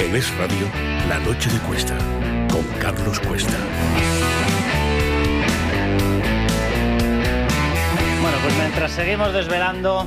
En Es Radio, La Noche de Cuesta, con Carlos Cuesta. Bueno, pues mientras seguimos desvelando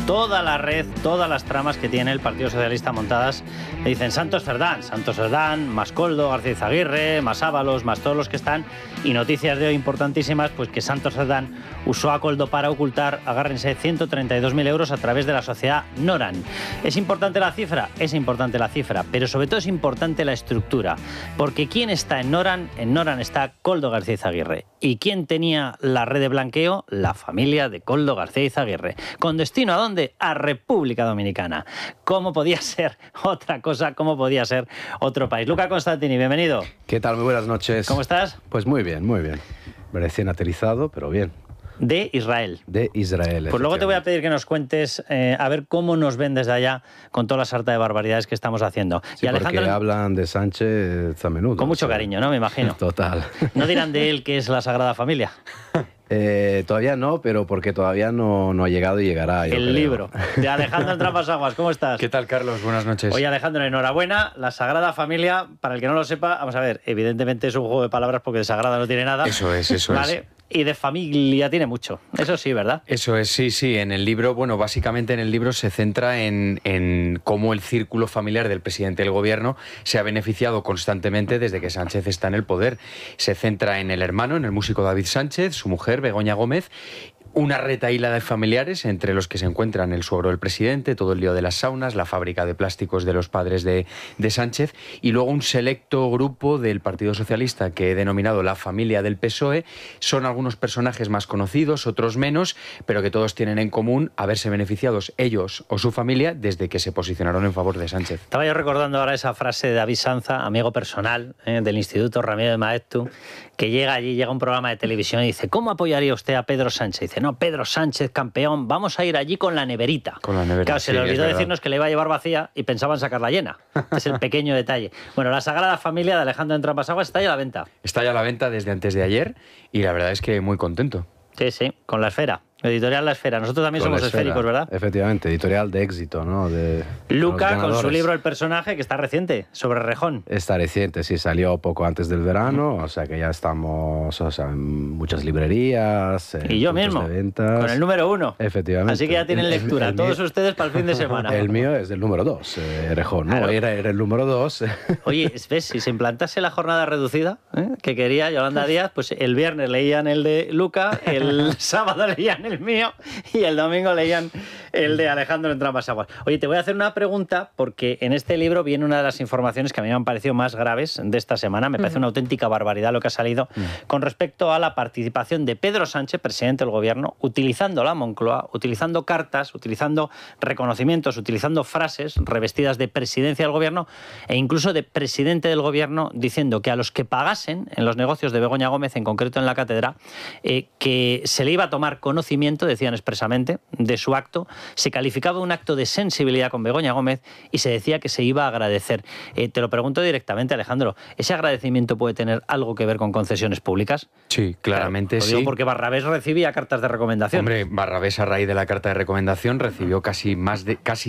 toda la red, todas las tramas que tiene el Partido Socialista montadas, le dicen Santos Cerdán, más Koldo, García Izaguirre, más Ábalos, más todos los que están, y noticias de hoy importantísimas, pues que Santos Cerdán usó a Koldo para ocultar, agárrense, 132.000 euros a través de la sociedad Noran. ¿Es importante la cifra? Es importante la cifra, pero sobre todo es importante la estructura, porque ¿quién está en Noran? En Noran está Koldo García Izaguirre. ¿Y quién tenía la red de blanqueo? La familia de Koldo García Izaguirre. ¿Con destino a dónde? A República Dominicana. ¿Cómo podía ser otra cosa? ¿Cómo podía ser otro país? Luca Constantini, bienvenido. ¿Qué tal? Muy buenas noches. ¿Cómo estás? Pues muy bien, muy bien. Recién aterrizado, pero bien. De Israel. De Israel. Pues luego te voy a pedir que nos cuentes a ver cómo nos ven desde allá con toda la sarta de barbaridades que estamos haciendo. Sí, y Alejandro, porque hablan de Sánchez a menudo. con mucho cariño, ¿no? Me imagino. Total. ¿No dirán de él que es la Sagrada Familia? Todavía no, pero porque todavía no ha llegado y llegará. El libro de Alejandro Entramasaguas. ¿Cómo estás? ¿Qué tal, Carlos? Buenas noches. Oye, Alejandro, enhorabuena. La Sagrada Familia, para el que no lo sepa, vamos a ver, evidentemente es un juego de palabras porque de sagrada no tiene nada. Eso es. ¿Vale? Y de familia tiene mucho. Eso sí, ¿verdad? Eso es, sí. En el libro, bueno, básicamente en el libro se centra en cómo el círculo familiar del presidente del gobierno se ha beneficiado constantemente desde que Sánchez está en el poder. Se centra en el hermano, en el músico David Sánchez, su mujer, Begoña Gómez, una retahíla de familiares entre los que se encuentran el suegro del presidente, todo el lío de las saunas, la fábrica de plásticos de los padres de Sánchez, y luego un selecto grupo del Partido Socialista que he denominado la familia del PSOE. Son algunos personajes más conocidos, otros menos, pero que todos tienen en común haberse beneficiados ellos o su familia desde que se posicionaron en favor de Sánchez. Estaba yo recordando ahora esa frase de David Sanza, amigo personal del Instituto Ramiro de Maeztu, que llega allí, llega a un programa de televisión y dice: ¿cómo apoyaría usted a Pedro Sánchez? Dice: no, Pedro Sánchez, campeón, vamos a ir allí con la neverita. Con la neverita. Claro, se le olvidó decirnos que le iba a llevar vacía y pensaban sacarla llena. Es el pequeño detalle. Bueno, la Sagrada Familia de Alejandro Entramasaguas está ya a la venta. Está ya a la venta desde antes de ayer y la verdad es que muy contento. Sí, con La Esfera. Editorial La Esfera. Nosotros también somos esféricos, ¿verdad? Efectivamente, editorial de éxito, ¿no? Luca, con su libro El Personaje, que está reciente, sobre Rejón. Está reciente, sí, salió poco antes del verano, o sea que ya estamos, o sea, en muchas librerías, en y yo puntos mismo, de ventas. con el número 1. Efectivamente. Así que ya tienen lectura, todos ustedes para el fin de semana. El mío es el número 2, Rejón, ¿no? Claro. Era el número 2. Oye, ¿ves? Si se implantase la jornada reducida, que quería Yolanda Díaz, pues el viernes leían el de Luca, el sábado leían el mío y el domingo leían el de Alejandro Entramasaguas. Oye, te voy a hacer una pregunta porque en este libro viene una de las informaciones que a mí me han parecido más graves de esta semana. Me parece una auténtica barbaridad lo que ha salido con respecto a la participación de Pedro Sánchez, presidente del gobierno, utilizando la Moncloa, utilizando cartas, utilizando reconocimientos, utilizando frases revestidas de presidencia del gobierno e incluso de presidente del gobierno, diciendo que a los que pagasen en los negocios de Begoña Gómez, en concreto en la cátedra, que se le iba a tomar conocimiento, decían expresamente, de su acto, se calificaba un acto de sensibilidad con Begoña Gómez y se decía que se iba a agradecer. Te lo pregunto directamente, Alejandro, ¿ese agradecimiento puede tener algo que ver con concesiones públicas? Sí, claramente claro, lo digo sí. porque Barrabés recibía cartas de recomendación. Hombre, Barrabés, a raíz de la carta de recomendación, recibió casi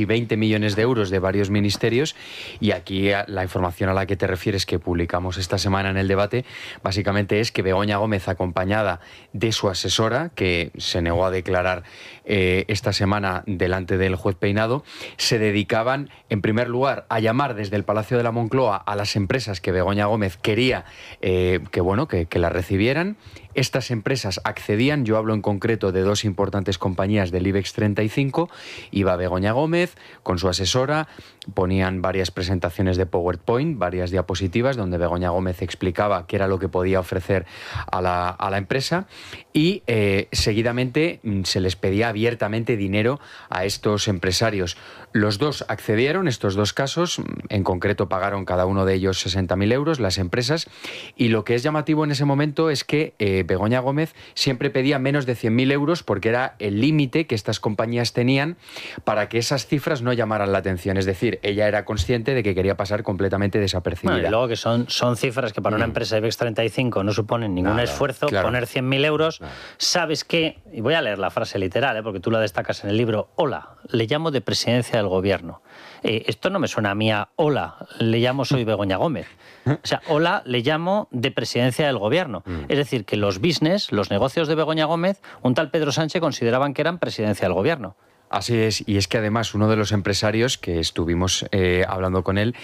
20 millones de euros de varios ministerios, y aquí la información a la que te refieres, que publicamos esta semana en El Debate, básicamente es que Begoña Gómez, acompañada de su asesora, que se negó a declarar esta semana delante del juez Peinado, se dedicaban, en primer lugar, a llamar desde el Palacio de la Moncloa a las empresas que Begoña Gómez quería que la recibieran. Estas empresas accedían, yo hablo en concreto de dos importantes compañías del IBEX 35, iba Begoña Gómez con su asesora, ponían varias presentaciones de PowerPoint, varias diapositivas donde Begoña Gómez explicaba qué era lo que podía ofrecer a la empresa, y seguidamente se les pedía abiertamente dinero a estos empresarios. Los dos accedieron, estos dos casos, en concreto pagaron cada uno de ellos 60.000 euros, las empresas, y lo que es llamativo en ese momento es que Begoña Gómez siempre pedía menos de 100.000 euros porque era el límite que estas compañías tenían para que esas cifras no llamaran la atención. Es decir, ella era consciente de que quería pasar completamente desapercibida. Bueno, y luego que son cifras que para una empresa IBEX 35 no suponen ningún esfuerzo, claro. poner 100.000 euros, sabes que, y voy a leer la frase literal, porque tú la destacas en el libro, hola, le llamo de presidencia del gobierno. Esto no me suena a mí a hola, le llamo soy Begoña Gómez. O sea, hola, le llamo de presidencia del gobierno. Es decir, que los business, los negocios de Begoña Gómez, un tal Pedro Sánchez consideraban que eran presidencia del gobierno. Así es, y es que además uno de los empresarios que estuvimos hablando con él,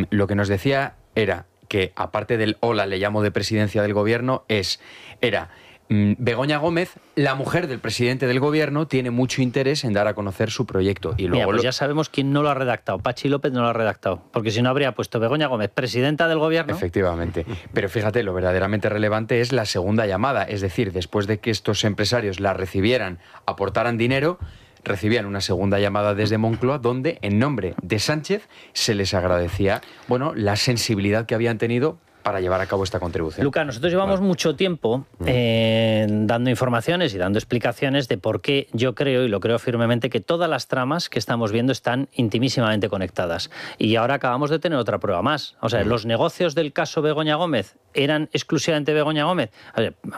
lo que nos decía era que aparte del hola, le llamo de presidencia del gobierno, era Begoña Gómez, la mujer del presidente del gobierno, tiene mucho interés en dar a conocer su proyecto. Y luego mira, pues ya sabemos quién no lo ha redactado. Pachi López no lo ha redactado, porque si no habría puesto Begoña Gómez, presidenta del gobierno. Efectivamente. Pero fíjate, lo verdaderamente relevante es la segunda llamada. Es decir, después de que estos empresarios la recibieran, aportaran dinero, recibían una segunda llamada desde Moncloa donde, en nombre de Sánchez, se les agradecía, bueno, la sensibilidad que habían tenido para llevar a cabo esta contribución. Luca, nosotros llevamos mucho tiempo dando informaciones y dando explicaciones de por qué yo creo, y lo creo firmemente, que todas las tramas que estamos viendo están intimísimamente conectadas. Y ahora acabamos de tener otra prueba más. O sea, los negocios del caso Begoña Gómez eran exclusivamente Begoña Gómez.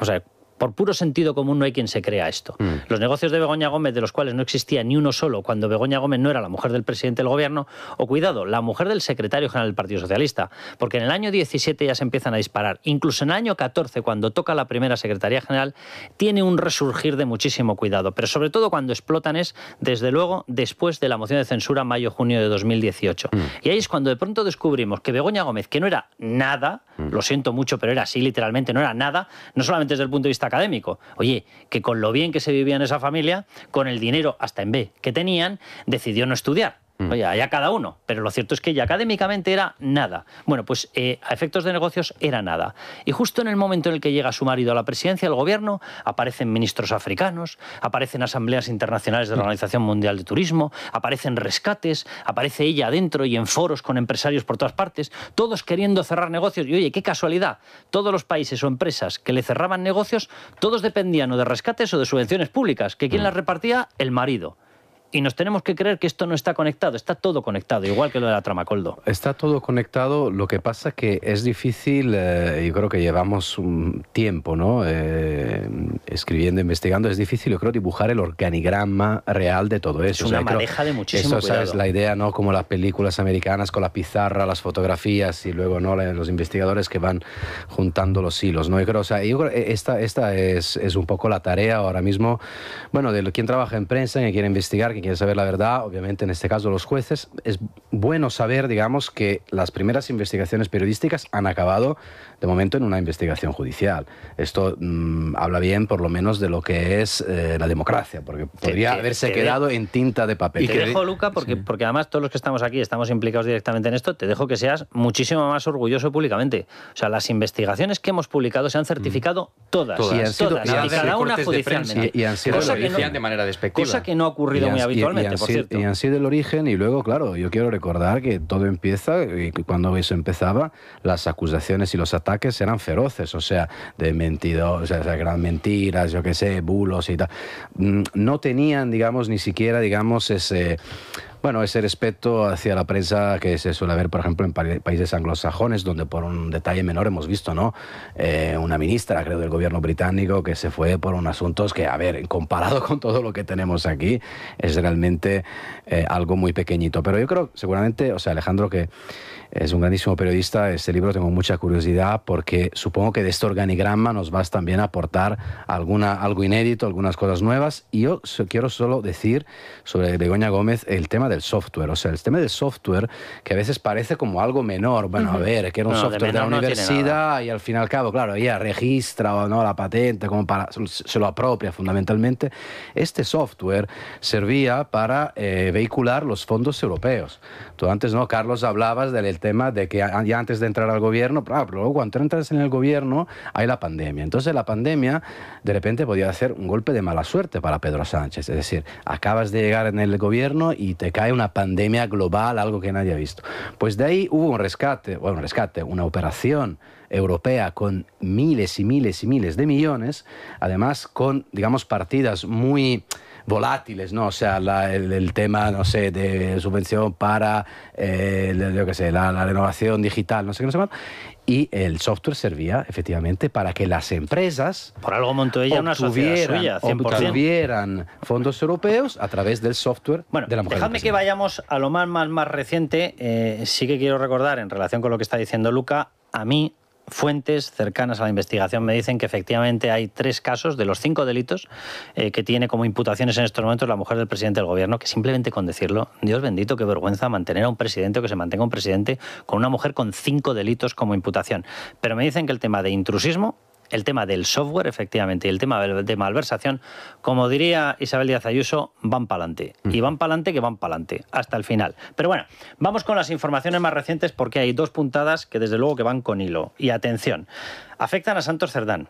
O sea, por puro sentido común no hay quien se crea esto. Los negocios de Begoña Gómez, de los cuales no existía ni uno solo cuando Begoña Gómez no era la mujer del presidente del gobierno, o cuidado, la mujer del secretario general del Partido Socialista, porque en el año 17 ya se empiezan a disparar. Incluso en el año 14, cuando toca la primera secretaría general, tiene un resurgir de muchísimo cuidado, pero sobre todo cuando explotan es, desde luego, después de la moción de censura mayo-junio de 2018. Y ahí es cuando de pronto descubrimos que Begoña Gómez, que no era nada, lo siento mucho, pero era así literalmente, no era nada, no solamente desde el punto de vista académico. Oye, que con lo bien que se vivía en esa familia, con el dinero hasta en B que tenían, decidió no estudiar. Oye, allá cada uno, pero lo cierto es que ella académicamente era nada. Bueno, pues a efectos de negocios era nada. Y justo en el momento en el que llega su marido a la presidencia del gobierno, aparecen ministros africanos, aparecen asambleas internacionales de la Organización Mundial de Turismo, aparecen rescates, aparece ella adentro y en foros con empresarios por todas partes, todos queriendo cerrar negocios. Y oye, qué casualidad, todos los países o empresas que le cerraban negocios, todos dependían o de rescates o de subvenciones públicas, que ¿quién las repartía? El marido. Y nos tenemos que creer que esto no está conectado, está todo conectado, igual que lo de la trama Coldo. Está todo conectado, lo que pasa que es difícil, yo creo que llevamos un tiempo, ¿no? Escribiendo, investigando, es difícil, yo creo, dibujar el organigrama real de todo eso. Es una madeja de muchísimo eso, cuidado. ¿sabes? La idea, ¿no? Como las películas americanas con la pizarra, las fotografías y luego, ¿no? Los investigadores que van juntando los hilos, ¿no? Yo creo, esta es un poco la tarea ahora mismo, bueno, de quien trabaja en prensa, que quiere investigar, que quiere saber la verdad, obviamente en este caso los jueces. Es bueno saber, digamos, que las primeras investigaciones periodísticas han acabado de momento en una investigación judicial. Esto habla bien por lo menos de lo que es la democracia, porque podría haberse quedado en tinta de papel. Y te dejo, Luca, porque además todos los que estamos aquí estamos implicados directamente en esto, te dejo que seas muchísimo más orgulloso públicamente. O sea, las investigaciones que hemos publicado se han certificado todas. Y cada una judicialmente. Y han sido cosa que no, de manera despectiva. Cosa que no ha ocurrido muy habitualmente, por cierto. Y han sido el origen, y luego, claro, yo quiero recordar que todo empieza, y cuando eso empezaba, las acusaciones y los ataques eran feroces, o sea, de mentidos, o sea, eran mentiras, yo qué sé, bulos y tal. No tenían, digamos, ni siquiera, digamos, ese respeto hacia la prensa que se suele ver, por ejemplo, en países anglosajones, donde por un detalle menor hemos visto, ¿no? Una ministra, creo, del gobierno británico que se fue por unos asuntos que, a ver, comparado con todo lo que tenemos aquí, es realmente algo muy pequeñito. Pero yo creo, seguramente, o sea, Alejandro, que es un grandísimo periodista, este libro tengo mucha curiosidad porque supongo que de este organigrama nos vas también a aportar algo inédito, algunas cosas nuevas. Y yo quiero solo decir sobre Begoña Gómez el tema del software, o sea, el tema del software que a veces parece como algo menor. Bueno, a ver, que era un software de la universidad y al fin y al cabo, claro, ella registra, ¿no?, la patente, como se lo apropia fundamentalmente. Este software servía para vehicular los fondos europeos. Tú antes, ¿no, Carlos, hablabas del tema de que ya antes de entrar al gobierno, pero luego cuando entras en el gobierno hay la pandemia. Entonces la pandemia de repente podía hacer un golpe de mala suerte para Pedro Sánchez. Es decir, acabas de llegar en el gobierno y te cae una pandemia global, algo que nadie ha visto. Pues de ahí hubo una operación europea con miles y miles y miles de millones, además con, digamos, partidas muy volátiles, ¿no? O sea, el tema, no sé, de subvención para, yo qué sé, la renovación digital, no sé qué, no sé más. Y el software servía, efectivamente, para que las empresas... Por algo montó ella una sociedad suya, 100%. Obtuvieran fondos europeos a través del software bueno, de la mujer. Dejadme que vayamos a lo más reciente. Sí que quiero recordar, en relación con lo que está diciendo Luca, a mí... Fuentes cercanas a la investigación me dicen que efectivamente hay 3 casos de los 5 delitos que tiene como imputaciones en estos momentos la mujer del presidente del gobierno, que simplemente con decirlo, Dios bendito, qué vergüenza mantener a un presidente o que se mantenga un presidente con una mujer con 5 delitos como imputación. Pero me dicen que el tema de intrusismo, el tema del software, efectivamente, y el tema de malversación, como diría Isabel Díaz Ayuso, van para adelante. Y van para adelante que van para adelante, hasta el final. Pero bueno, vamos con las informaciones más recientes porque hay 2 puntadas que desde luego que van con hilo. Y atención, afectan a Santos Cerdán,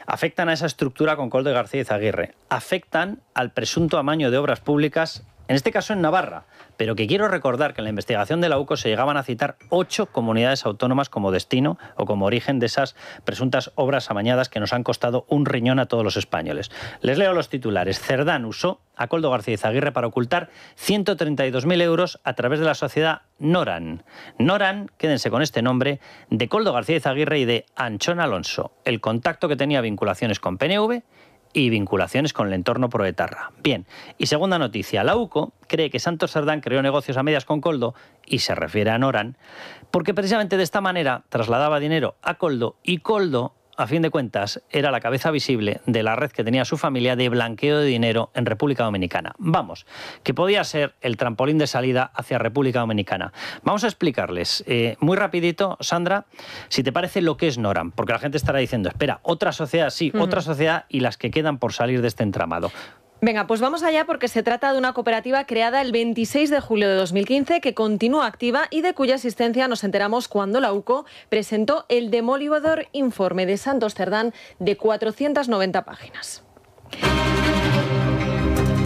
afectan a esa estructura con Koldo García Izaguirre, afectan al presunto amaño de obras públicas, en este caso en Navarra, pero que quiero recordar que en la investigación de la UCO se llegaban a citar 8 comunidades autónomas como destino o como origen de esas presuntas obras amañadas que nos han costado un riñón a todos los españoles. Les leo los titulares. Cerdán usó a Koldo García Izaguirre para ocultar 132.000 euros a través de la sociedad Noran. Noran, quédense con este nombre, de Koldo García Izaguirre y de Anchón Alonso, el contacto que tenía vinculaciones con PNV y vinculaciones con el entorno proetarra. Bien, y segunda noticia, la UCO cree que Santos Cerdán creó negocios a medias con Koldo, y se refiere a Noran, porque precisamente de esta manera trasladaba dinero a Koldo, y Koldo, a fin de cuentas, era la cabeza visible de la red que tenía su familia de blanqueo de dinero en República Dominicana. Vamos, que podía ser el trampolín de salida hacia República Dominicana. Vamos a explicarles muy rapidito, Sandra, si te parece lo que es Noran, porque la gente estará diciendo, espera, otra sociedad, sí, otra sociedad y las que quedan por salir de este entramado. Venga, pues vamos allá porque se trata de una cooperativa creada el 26 de julio de 2015 que continúa activa y de cuya existencia nos enteramos cuando la UCO presentó el demolidor informe de Santos Cerdán de 490 páginas.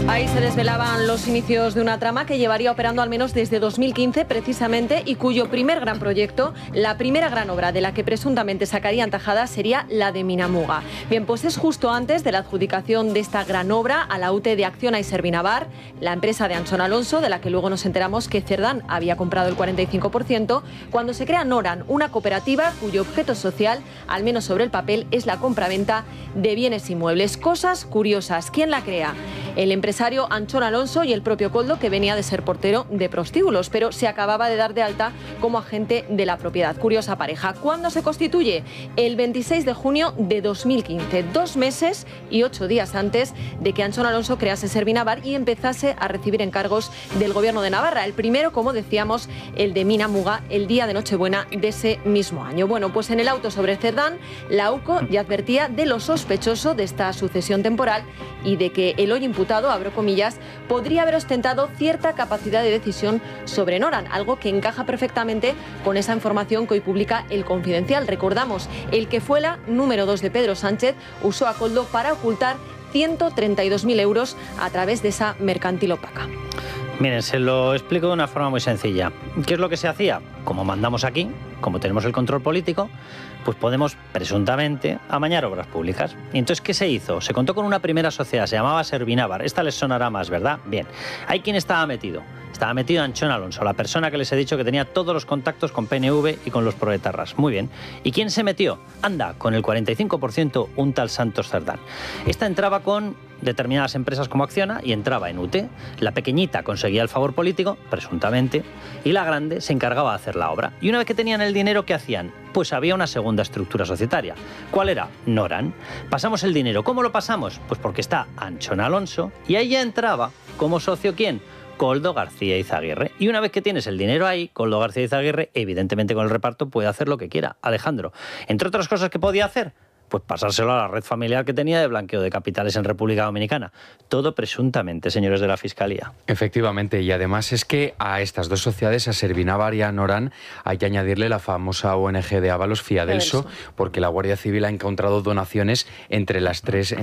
Ahí se desvelaban los inicios de una trama que llevaría operando al menos desde 2015 precisamente y cuyo primer gran proyecto, la primera gran obra de la que presuntamente sacarían tajada sería la de Minamuga. Bien, pues es justo antes de la adjudicación de esta gran obra a la UTE de Acciona y Servinavar, la empresa de Anchón Alonso, de la que luego nos enteramos que Cerdán había comprado el 45%, cuando se crea Noran, una cooperativa cuyo objeto social, al menos sobre el papel, es la compraventa de bienes inmuebles. Cosas curiosas. ¿Quién la crea? El empresario Anchón Alonso y el propio Koldo, que venía de ser portero de prostíbulos, pero se acababa de dar de alta como agente de la propiedad. Curiosa pareja. ¿Cuándo se constituye? El 26 de junio de 2015, 2 meses y 8 días antes de que Anchón Alonso crease Servinavar y empezase a recibir encargos del gobierno de Navarra. El primero, como decíamos, el de Minamuga, el día de Nochebuena de ese mismo año. Bueno, pues en el auto sobre Cerdán, la UCO ya advertía de lo sospechoso de esta sucesión temporal y de que el hoy imputado, abro comillas, podría haber ostentado cierta capacidad de decisión sobre Noran, algo que encaja perfectamente con esa información que hoy publica El Confidencial. Recordamos, el que fue la número 2 de Pedro Sánchez usó a Koldo para ocultar 132.000 euros a través de esa mercantil opaca. Miren, se lo explico de una forma muy sencilla. ¿Qué es lo que se hacía? Como mandamos aquí, como tenemos el control político, pues podemos presuntamente amañar obras públicas. Y entonces, ¿qué se hizo? Se contó con una primera sociedad, se llamaba Servinavar. Esta les sonará más, ¿verdad? Bien. ¿Hay quién estaba metido? Estaba metido Anchón Alonso, la persona que les he dicho que tenía todos los contactos con PNV y con los proetarras. Muy bien. ¿Y quién se metió? Anda, con el 45% un tal Santos Cerdán. Esta entraba con determinadas empresas como Acciona y entraba en UTE. La pequeñita conseguía el favor político, presuntamente, y la grande se encargaba de hacer la obra. Y una vez que tenían el dinero, ¿qué hacían? Pues había una segunda estructura societaria. ¿Cuál era? Noran. Pasamos el dinero. ¿Cómo lo pasamos? Pues porque está Anchón Alonso y ahí ya entraba como socio ¿quién? Koldo García Izaguirre. Y una vez que tienes el dinero ahí, Koldo García Izaguirre, evidentemente con el reparto puede hacer lo que quiera. Alejandro, entre otras cosas que podía hacer, pues pasárselo a la red familiar que tenía de blanqueo de capitales en República Dominicana. Todo presuntamente, señores de la Fiscalía. Efectivamente, y además es que a estas dos sociedades, a Servinavar y a Noran, hay que añadirle la famosa ONG de Ábalos, Fiadelso, porque la Guardia Civil ha encontrado donaciones entre las tres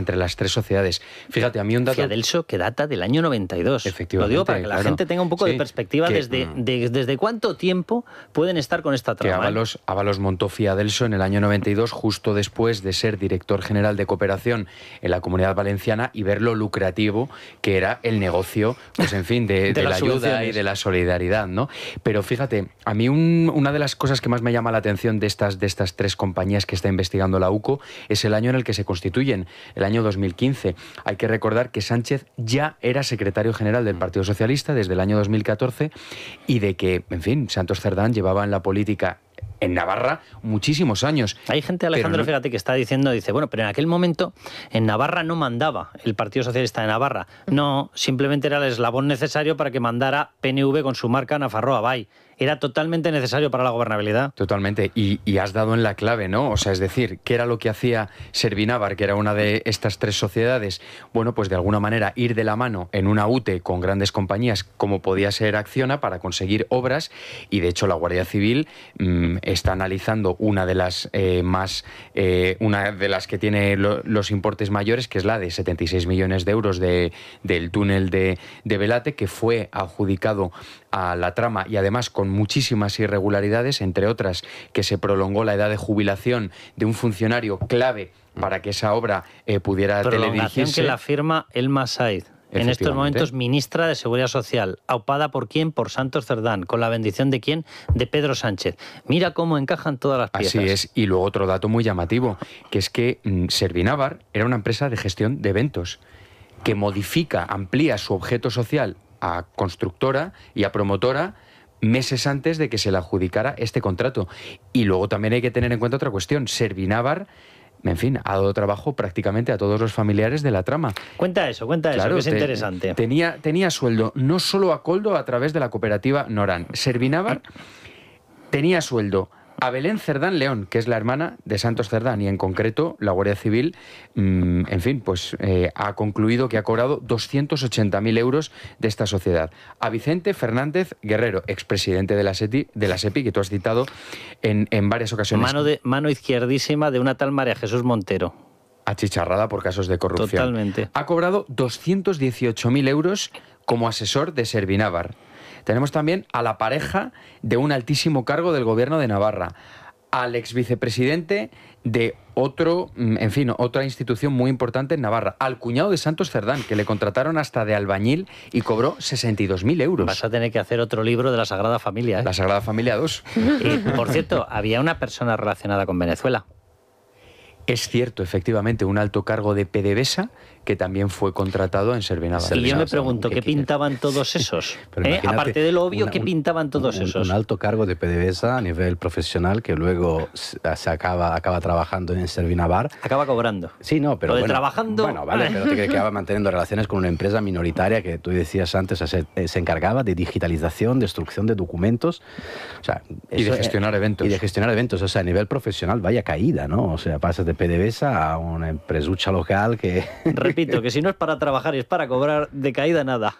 sociedades. Fíjate, a mí un dato... Fiadelso que data del año 92. Efectivamente. Lo digo para que la gente tenga un poco de perspectiva desde cuánto tiempo pueden estar con esta trama. Que Ábalos montó Fiadelso en el año 92, justo después de ser director general de cooperación en la Comunidad Valenciana y ver lo lucrativo que era el negocio, pues en fin, de la ayuda y de la solidaridad, ¿no? Pero fíjate, a mí una de las cosas que más me llama la atención de estas 3 compañías que está investigando la UCO es el año en el que se constituyen, el año 2015. Hay que recordar que Sánchez ya era secretario general del Partido Socialista desde el año 2014 y de que, en fin, Santos Cerdán llevaba en la política en Navarra muchísimos años. Hay gente, Alejandro, fíjate, que está diciendo, dice, bueno, pero en aquel momento en Navarra no mandaba el Partido Socialista de Navarra. No, simplemente era el eslabón necesario para que mandara PNV con su marca Nafarroa Bay. Era totalmente necesario para la gobernabilidad. Totalmente. Y has dado en la clave, ¿no? O sea, es decir, ¿qué era lo que hacía Servinávar, que era una de estas 3 sociedades? Bueno, pues de alguna manera ir de la mano en una UTE con grandes compañías como podía ser Acciona para conseguir obras, y de hecho la Guardia Civil está analizando una de las una de las que tiene los importes mayores, que es la de 76 millones de euros del túnel de Belate, que fue adjudicado a la trama y además con muchísimas irregularidades, entre otras que se prolongó la edad de jubilación de un funcionario clave para que esa obra pudiera teledirigirse. Que la firma Elma Said, en estos momentos ministra de Seguridad Social, aupada ¿por quién? Por Santos Cerdán, con la bendición ¿de quién? De Pedro Sánchez. Mira cómo encajan todas las piezas. Así es. Y luego otro dato muy llamativo, que es que Servinávar era una empresa de gestión de eventos que modifica, amplía su objeto social a constructora y a promotora meses antes de que se le adjudicara este contrato. Y luego también hay que tener en cuenta otra cuestión. Servinávar, en fin, ha dado trabajo prácticamente a todos los familiares de la trama. Cuenta eso, claro, que es interesante. Tenía sueldo no solo a Coldo a través de la cooperativa Norán. Servinávar tenía sueldo a Belén Cerdán León, que es la hermana de Santos Cerdán, y en concreto la Guardia Civil, en fin, pues ha concluido que ha cobrado 280.000 euros de esta sociedad. A Vicente Fernández Guerrero, expresidente de la SEPI, que tú has citado en varias ocasiones. Mano izquierdísima de una tal María Jesús Montero. Achicharrada por casos de corrupción. Totalmente. Ha cobrado 218.000 euros como asesor de Servinávar. Tenemos también a la pareja de un altísimo cargo del gobierno de Navarra, al exvicepresidente de otra institución muy importante en Navarra, al cuñado de Santos Cerdán, que le contrataron hasta de albañil y cobró 62.000 euros. Vas a tener que hacer otro libro de la Sagrada Familia, ¿eh? La Sagrada Familia 2. Y, por cierto, había una persona relacionada con Venezuela. Es cierto, efectivamente, un alto cargo de PDVSA que también fue contratado en Servinávar. Y yo me pregunto, ¿qué pintaban todos esos? Aparte de lo obvio, ¿qué pintaban todos esos? Un alto cargo de PDVSA a nivel profesional que luego se acaba trabajando en Servinávar. Acaba cobrando. Sí, no, pero bueno, trabajando. Bueno, vale, pero te acaba manteniendo relaciones con una empresa minoritaria que tú decías antes, se encargaba de digitalización, destrucción de documentos. O sea, y de gestionar eventos. Y de gestionar eventos. O sea, a nivel profesional, vaya caída, ¿no? O sea, pasas de PDVSA a una empresucha local que... Repito, que si no es para trabajar y es para cobrar, de caída nada.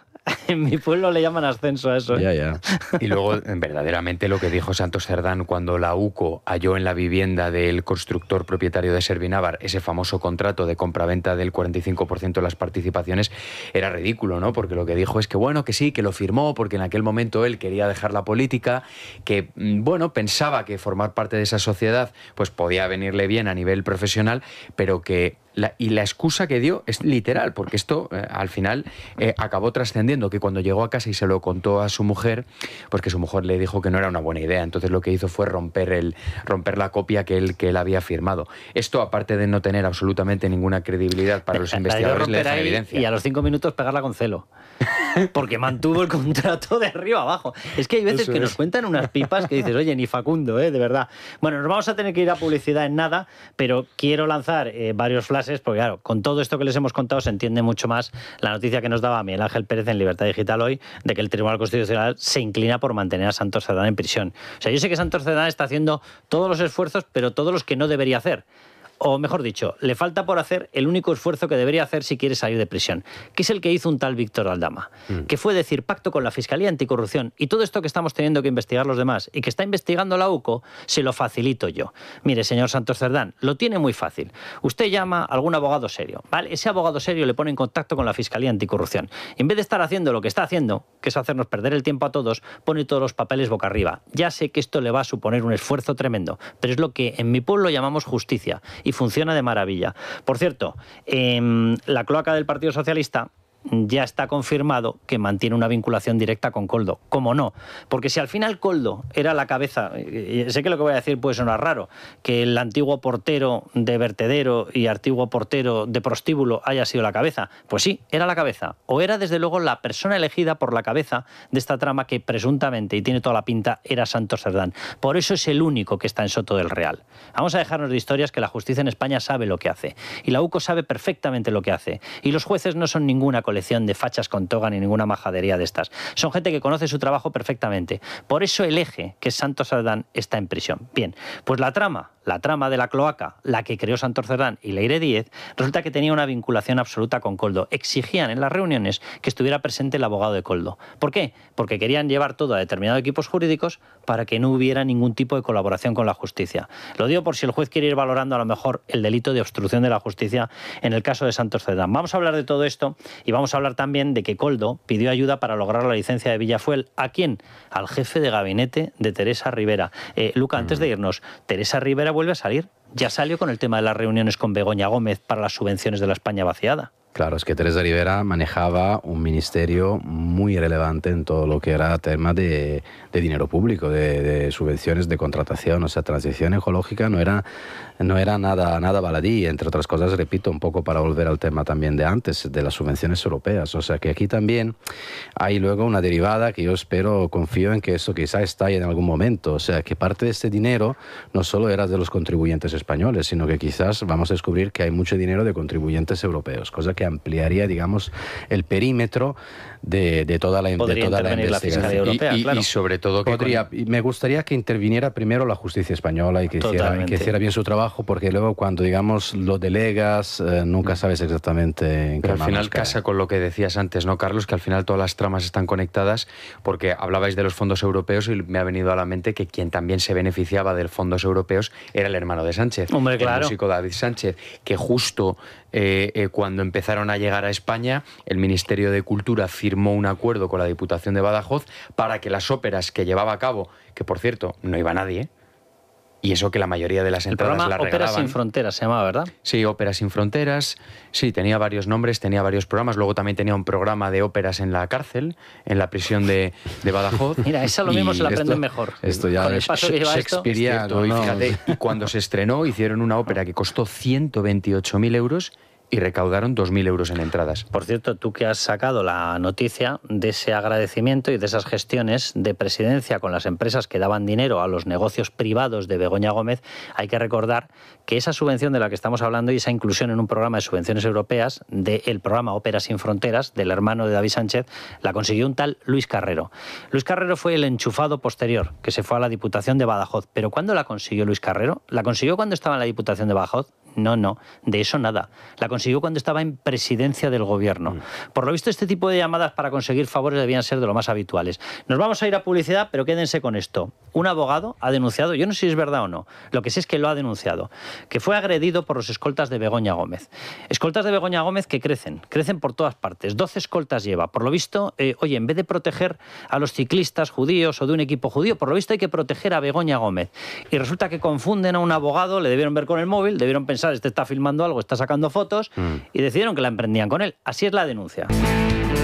En mi pueblo le llaman ascenso a eso. Ya. Y luego, verdaderamente, lo que dijo Santos Cerdán cuando la UCO halló en la vivienda del constructor propietario de Servinávar ese famoso contrato de compraventa del 45% de las participaciones, era ridículo, ¿no? Porque lo que dijo es que, bueno, que sí, que lo firmó porque en aquel momento él quería dejar la política, que, bueno, pensaba que formar parte de esa sociedad pues podía venirle bien a nivel profesional, pero que... la excusa que dio es literal, porque esto al final acabó trascendiendo, que cuando llegó a casa y se lo contó a su mujer, pues que su mujer le dijo que no era una buena idea. Entonces lo que hizo fue romper la copia que él había firmado. Esto, aparte de no tener absolutamente ninguna credibilidad para los investigadores, le deja en evidencia. Y a los 5 minutos pegarla con celo. Porque mantuvo el contrato de arriba abajo. Es que hay veces que nos cuentan unas pipas que dices, oye, ni Facundo, de verdad. Bueno, nos vamos a tener que ir a publicidad en nada, pero quiero lanzar varios flashes, porque claro, con todo esto que les hemos contado se entiende mucho más la noticia que nos daba Miguel Ángel Pérez en Libertad Digital hoy, de que el Tribunal Constitucional se inclina por mantener a Santos Cerdán en prisión. O sea, yo sé que Santos Cerdán está haciendo todos los esfuerzos, pero todos los que no debería hacer. O mejor dicho, le falta por hacer el único esfuerzo que debería hacer si quiere salir de prisión, que es el que hizo un tal Víctor Aldama, que fue decir pacto con la Fiscalía Anticorrupción, y todo esto que estamos teniendo que investigar los demás y que está investigando la UCO, se lo facilito yo. Mire, señor Santos Cerdán, lo tiene muy fácil. Usted llama a algún abogado serio, ¿vale? Ese abogado serio le pone en contacto con la Fiscalía Anticorrupción. En vez de estar haciendo lo que está haciendo, que es hacernos perder el tiempo a todos, pone todos los papeles boca arriba. Ya sé que esto le va a suponer un esfuerzo tremendo, pero es lo que en mi pueblo llamamos justicia. y funciona de maravilla. Por cierto, la cloaca del Partido Socialista ya está confirmado que mantiene una vinculación directa con Koldo. ¿Cómo no? Porque si al final Koldo era la cabeza, sé que lo que voy a decir puede sonar raro, que el antiguo portero de vertedero y antiguo portero de prostíbulo haya sido la cabeza, pues sí, era la cabeza. O era desde luego la persona elegida por la cabeza de esta trama que presuntamente, y tiene toda la pinta, era Santos Cerdán. Por eso es el único que está en Soto del Real. Vamos a dejarnos de historias, que la justicia en España sabe lo que hace. Y la UCO sabe perfectamente lo que hace. Y los jueces no son ninguna colección de fachas con toga ni ninguna majadería de estas. Son gente que conoce su trabajo perfectamente. Por eso el eje, que es Santos Cerdán, está en prisión. Bien, pues la trama de la cloaca, la que creó Santos Cerdán y Leire Díez, resulta que tenía una vinculación absoluta con Koldo. Exigían en las reuniones que estuviera presente el abogado de Koldo. ¿Por qué? Porque querían llevar todo a determinados equipos jurídicos para que no hubiera ningún tipo de colaboración con la justicia. Lo digo por si el juez quiere ir valorando a lo mejor el delito de obstrucción de la justicia en el caso de Santos Cerdán. Vamos a hablar de todo esto y vamos a hablar también de que Koldo pidió ayuda para lograr la licencia de Villafuel. ¿A quién? Al jefe de gabinete de Teresa Rivera. Luca, antes de irnos, Teresa Rivera vuelve a salir. Ya salió con el tema de las reuniones con Begoña Gómez para las subvenciones de la España vaciada. Claro, es que Teresa Rivera manejaba un ministerio muy relevante en todo lo que era tema de dinero público, de subvenciones, de contratación. O sea, transición ecológica no era nada baladí, entre otras cosas, repito, un poco para volver al tema también de antes, de las subvenciones europeas. O sea, que aquí también hay luego una derivada que yo confío en que eso quizá estalle en algún momento. O sea, que parte de este dinero no solo era de los contribuyentes españoles, sino que quizás vamos a descubrir que hay mucho dinero de contribuyentes europeos, cosa que ampliaría, digamos, el perímetro de toda la investigación. La Fiscalía Europea, claro. Y sobre todo que me gustaría que interviniera primero la justicia española y que hiciera bien su trabajo, porque luego cuando, digamos, lo delegas, nunca sabes exactamente en qué manos al final cae. casa con lo que decías antes, ¿no, Carlos? Que al final todas las tramas están conectadas, porque hablabais de los fondos europeos y me ha venido a la mente que quien también se beneficiaba de los fondos europeos era el hermano de Sánchez, Hombre, claro. El músico David Sánchez, que justo cuando empezaron a llegar a España, el Ministerio de Cultura firmó un acuerdo con la Diputación de Badajoz para que las óperas que llevaba a cabo, que por cierto no iba nadie, y eso que la mayoría de las entradas la regalaban. Óperas sin Fronteras se llamaba, ¿verdad? Sí, Óperas sin Fronteras. Sí, tenía varios nombres, tenía varios programas. Luego también tenía un programa de óperas en la cárcel, en la prisión de Badajoz. Mira, esa lo mismo se la aprenden mejor. Esto ya es shakespeariano. Y fíjate, y cuando se estrenó hicieron una ópera que costó 128.000 euros y recaudaron 2.000 euros en entradas. Por cierto, tú que has sacado la noticia de ese agradecimiento y de esas gestiones de presidencia con las empresas que daban dinero a los negocios privados de Begoña Gómez, hay que recordar que esa subvención de la que estamos hablando y esa inclusión en un programa de subvenciones europeas del programa Óperas sin Fronteras, del hermano de David Sánchez, la consiguió un tal Luis Carrero. Luis Carrero fue el enchufado posterior, que se fue a la Diputación de Badajoz. ¿Pero cuándo la consiguió Luis Carrero? ¿La consiguió cuando estaba en la Diputación de Badajoz? No, de eso nada. La consiguió cuando estaba en presidencia del gobierno. Por lo visto, este tipo de llamadas para conseguir favores debían ser de lo más habituales. Nos vamos a ir a publicidad, pero quédense con esto. Un abogado ha denunciado, yo no sé si es verdad o no, lo que sí es que lo ha denunciado, que fue agredido por los escoltas de Begoña Gómez. Escoltas de Begoña Gómez que crecen por todas partes. 12 escoltas lleva. Por lo visto, oye, en vez de proteger a los ciclistas judíos o de un equipo judío, por lo visto hay que proteger a Begoña Gómez. Y resulta que confunden a un abogado, le debieron ver con el móvil, debieron pensar, este está filmando algo, está sacando fotos, y decidieron que la emprendían con él. Así es la denuncia.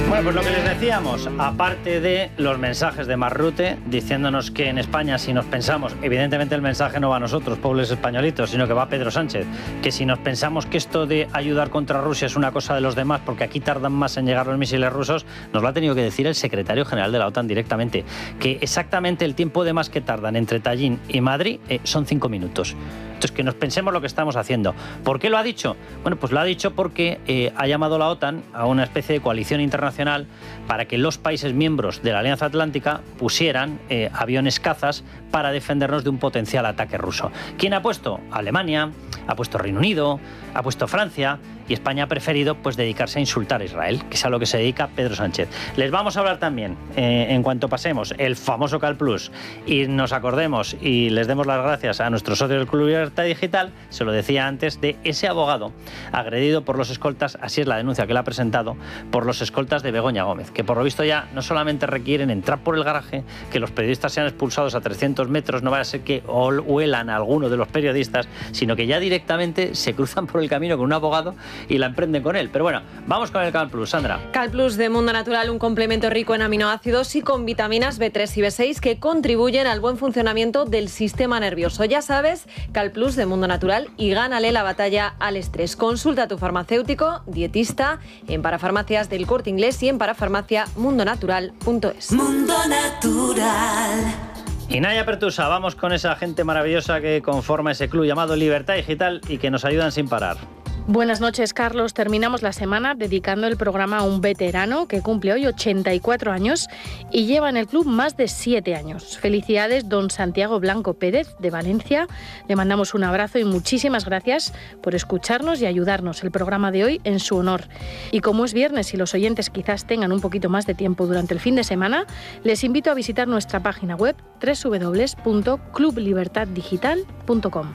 Bueno, pues lo que les decíamos, aparte de los mensajes de Marrute diciéndonos que en España, si nos pensamos, evidentemente el mensaje no va a nosotros, pobres españolitos, sino que va a Pedro Sánchez, que si nos pensamos que esto de ayudar contra Rusia es una cosa de los demás, porque aquí tardan más en llegar los misiles rusos, nos lo ha tenido que decir el secretario general de la OTAN directamente, que exactamente el tiempo de más que tardan entre Tallin y Madrid son 5 minutos. Entonces, que nos pensemos lo que estamos haciendo. ¿Por qué lo ha dicho? Bueno, pues lo ha dicho porque ha llamado la OTAN a una especie de coalición internacional para que los países miembros de la Alianza Atlántica pusieran aviones cazas para defendernos de un potencial ataque ruso. ¿Quién ha puesto? Alemania, ha puesto Reino Unido, ha puesto Francia. y España ha preferido pues dedicarse a insultar a Israel, que es a lo que se dedica Pedro Sánchez. Les vamos a hablar también, en cuanto pasemos el famoso Cal Plus y nos acordemos y les demos las gracias a nuestros socios del Club Libertad Digital, se lo decía antes, de ese abogado agredido por los escoltas, así es la denuncia que le ha presentado, por los escoltas de Begoña Gómez, que por lo visto ya no solamente requieren entrar por el garaje, que los periodistas sean expulsados a 300 metros, no vaya a ser que huelan a alguno de los periodistas, sino que ya directamente se cruzan por el camino con un abogado y la emprenden con él. Pero bueno, vamos con el Cal Plus, Sandra. Cal Plus de Mundo Natural, un complemento rico en aminoácidos y con vitaminas B3 y B6 que contribuyen al buen funcionamiento del sistema nervioso. Ya sabes, Cal Plus de Mundo Natural y gánale la batalla al estrés. Consulta a tu farmacéutico, dietista, en Parafarmacias del Corte Inglés y en parafarmaciamundonatural.es. Mundo Natural. Y Naya Pertusa, vamos con esa gente maravillosa que conforma ese club llamado Libertad Digital y que nos ayudan sin parar. Buenas noches, Carlos. Terminamos la semana dedicando el programa a un veterano que cumple hoy 84 años y lleva en el club más de 7 años. Felicidades, don Santiago Blanco Pérez, de Valencia. Le mandamos un abrazo y muchísimas gracias por escucharnos y ayudarnos el programa de hoy en su honor. Y como es viernes y los oyentes quizás tengan un poquito más de tiempo durante el fin de semana, les invito a visitar nuestra página web www.clublibertaddigital.com.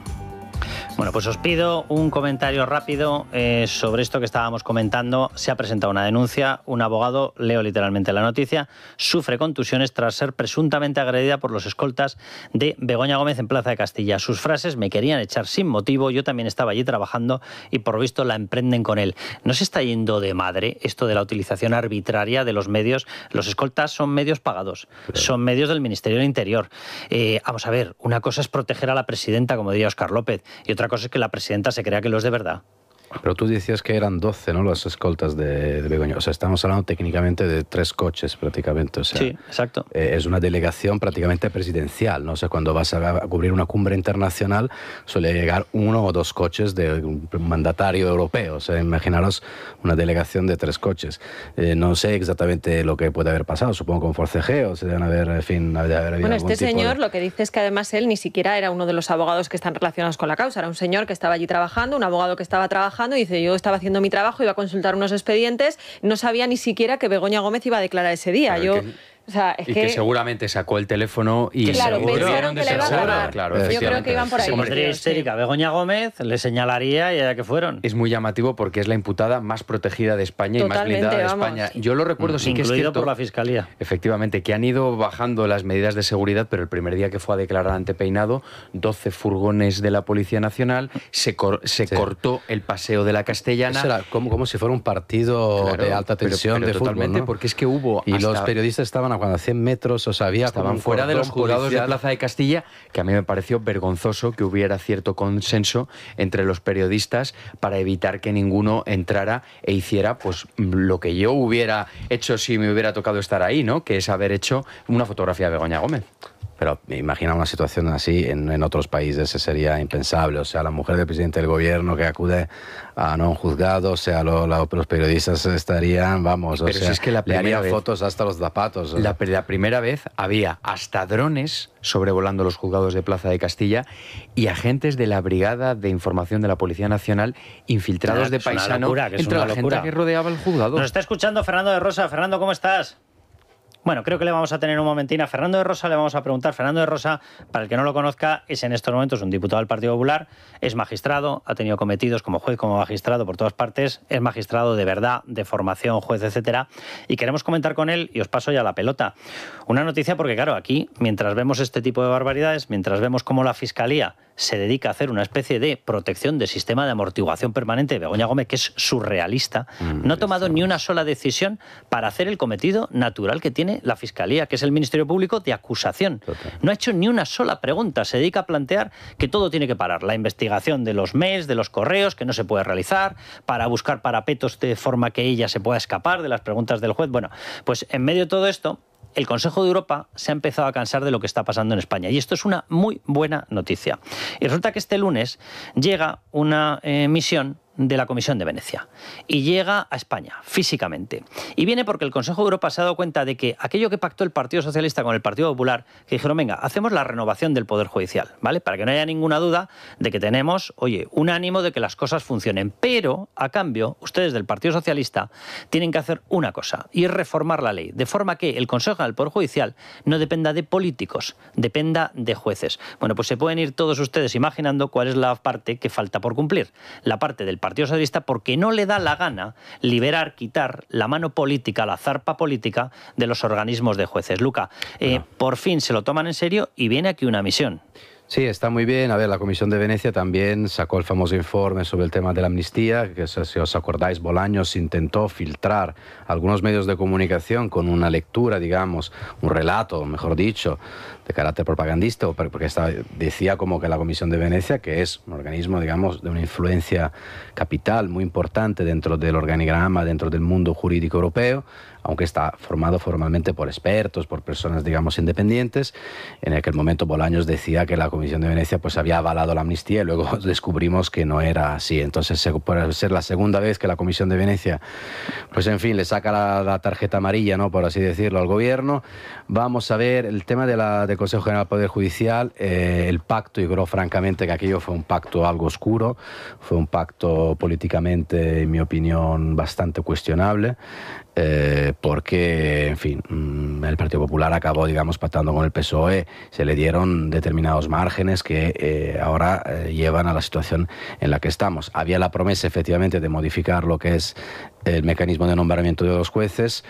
Bueno, pues os pido un comentario rápido sobre esto que estábamos comentando. Se ha presentado una denuncia, un abogado, leo literalmente la noticia, sufre contusiones tras ser presuntamente agredida por los escoltas de Begoña Gómez en Plaza de Castilla. Sus frases: me querían echar sin motivo, yo también estaba allí trabajando y por lo visto la emprenden con él. ¿No se está yendo de madre esto de la utilización arbitraria de los medios? Los escoltas son medios pagados, son medios del Ministerio del Interior. Vamos a ver, una cosa es proteger a la presidenta, como diría Óscar López, y otra cosa es que la presidenta se crea que lo es de verdad. Pero tú decías que eran 12, ¿no?, las escoltas de Begoña. O sea, estamos hablando técnicamente de 3 coches prácticamente. O sea, sí, exacto. Es una delegación prácticamente presidencial, ¿no? O sea, cuando vas a cubrir una cumbre internacional suele llegar 1 o 2 coches de un mandatario europeo. O sea, imaginaros una delegación de 3 coches. No sé exactamente lo que puede haber pasado. Supongo con forcejeo, se deben haber, en fin, haber habido bueno, algún este tipo señor de... lo que dice es que además él ni siquiera era uno de los abogados que están relacionados con la causa. Era un señor que estaba allí trabajando, un abogado que estaba trabajando, y dice, yo estaba haciendo mi trabajo, iba a consultar unos expedientes, no sabía ni siquiera que Begoña Gómez iba a declarar ese día. O sea, es que seguramente sacó el teléfono y claro, seguro, pensaron que le iba a grabar. Claro, yo creo que iban por ahí. Como tendría histérica Begoña Gómez, le señalaría y allá que fueron. Es muy llamativo porque es la imputada más protegida de España. Totalmente, y más blindada de vamos. España. Yo lo recuerdo, sí que es incluido cierto, por la Fiscalía. Efectivamente, que han ido bajando las medidas de seguridad, pero el primer día que fue a declarar ante Peinado, 12 furgones de la Policía Nacional, se cortó el paseo de la Castellana. Eso era como si fuera un partido de alta tensión pero de totalmente, fútbol, ¿no? Porque es que hubo... Y los periodistas estaban a 100 metros, o sea, había estaban como fuera de los juzgados policial. de Plaza de Castilla, que a mí me pareció vergonzoso que hubiera cierto consenso entre los periodistas para evitar que ninguno entrara e hiciera pues lo que yo hubiera hecho si me hubiera tocado estar ahí, ¿no? Que es haber hecho una fotografía de Begoña Gómez. Pero me imagino una situación así en otros países sería impensable. O sea, la mujer del presidente del gobierno que acude a un juzgado, o sea, los periodistas estarían, vamos, pero o sea, si es que la le harían vez, fotos hasta los zapatos. La primera vez había hasta drones sobrevolando los juzgados de Plaza de Castilla y agentes de la Brigada de Información de la Policía Nacional infiltrados de paisano entre la gente que rodeaba el juzgado. Nos está escuchando Fernando de Rosa. Fernando, ¿cómo estás? Bueno, creo que le vamos a tener un momentín a Fernando de Rosa, le vamos a preguntar. Fernando de Rosa, para el que no lo conozca, es en estos momentos un diputado del Partido Popular, es magistrado, ha tenido cometidos como juez, como magistrado por todas partes, es magistrado de verdad, de formación, juez, etcétera, y queremos comentar con él, y os paso ya la pelota. Una noticia porque, claro, aquí, mientras vemos este tipo de barbaridades, mientras vemos cómo la Fiscalía se dedica a hacer una especie de protección de sistema de amortiguación permanente de Begoña Gómez, que es surrealista, no ha tomado ni una sola decisión para hacer el cometido natural que tiene la Fiscalía, que es el Ministerio Público de acusación. No ha hecho ni una sola pregunta, se dedica a plantear que todo tiene que parar, la investigación de los mails, de los correos, que no se puede realizar, para buscar parapetos de forma que ella se pueda escapar de las preguntas del juez. Bueno, pues en medio de todo esto, el Consejo de Europa se ha empezado a cansar de lo que está pasando en España. Y esto es una muy buena noticia. Y resulta que este lunes llega una misión de la Comisión de Venecia y llega a España físicamente. Y viene porque el Consejo de Europa se ha dado cuenta de que aquello que pactó el Partido Socialista con el Partido Popular, que dijeron, venga, hacemos la renovación del Poder Judicial, ¿vale? Para que no haya ninguna duda de que tenemos, oye, un ánimo de que las cosas funcionen. Pero, a cambio, ustedes del Partido Socialista tienen que hacer una cosa, y es reformar la ley, de forma que el Consejo del Poder Judicial no dependa de políticos, dependa de jueces. Bueno, pues se pueden ir todos ustedes imaginando cuál es la parte que falta por cumplir. La parte del Partido Socialista, porque no le da la gana liberar, quitar la mano política, la zarpa política de los organismos de jueces. Luca, por fin se lo toman en serio y viene aquí una misión. Sí, está muy bien. A ver, la Comisión de Venecia también sacó el famoso informe sobre el tema de la amnistía, que si os acordáis, Bolaños intentó filtrar algunos medios de comunicación con una lectura, digamos, un relato, mejor dicho, de carácter propagandista, porque decía como que la Comisión de Venecia, que es un organismo, digamos, de una influencia capital muy importante dentro del organigrama, dentro del mundo jurídico europeo, aunque está formado formalmente por expertos, por personas, digamos, independientes. En aquel momento Bolaños decía que la Comisión de Venecia pues había avalado la amnistía y luego descubrimos que no era así. Entonces, por ser la segunda vez que la Comisión de Venecia, pues en fin, le saca la tarjeta amarilla, ¿no?, por así decirlo, al gobierno. Vamos a ver el tema del Consejo General del Poder Judicial, el pacto. Yo creo francamente que aquello fue un pacto algo oscuro, fue un pacto políticamente, en mi opinión, bastante cuestionable. Porque, en fin, el Partido Popular acabó, digamos, pactando con el PSOE, se le dieron determinados márgenes que ahora llevan a la situación en la que estamos. Había la promesa, efectivamente, de modificar lo que es el mecanismo de nombramiento de los jueces,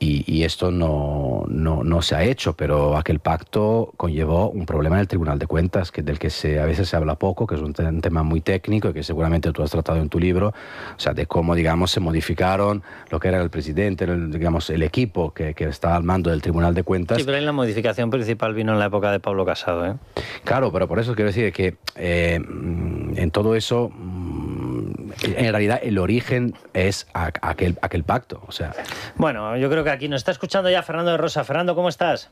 y esto no se ha hecho, pero aquel pacto conllevó un problema en el Tribunal de Cuentas, del que a veces se habla poco, que es un tema muy técnico y que seguramente tú has tratado en tu libro, o sea, de cómo, digamos, se modificaron lo que era el presidente, digamos, el equipo que estaba al mando del Tribunal de Cuentas. Sí, pero ahí la modificación principal vino en la época de Pablo Casado, ¿eh? Claro, pero por eso quiero decir que en todo eso, en realidad, el origen es aquel pacto, o sea. Bueno, yo creo que aquí nos está escuchando ya Fernando de Rosa. Fernando, ¿cómo estás?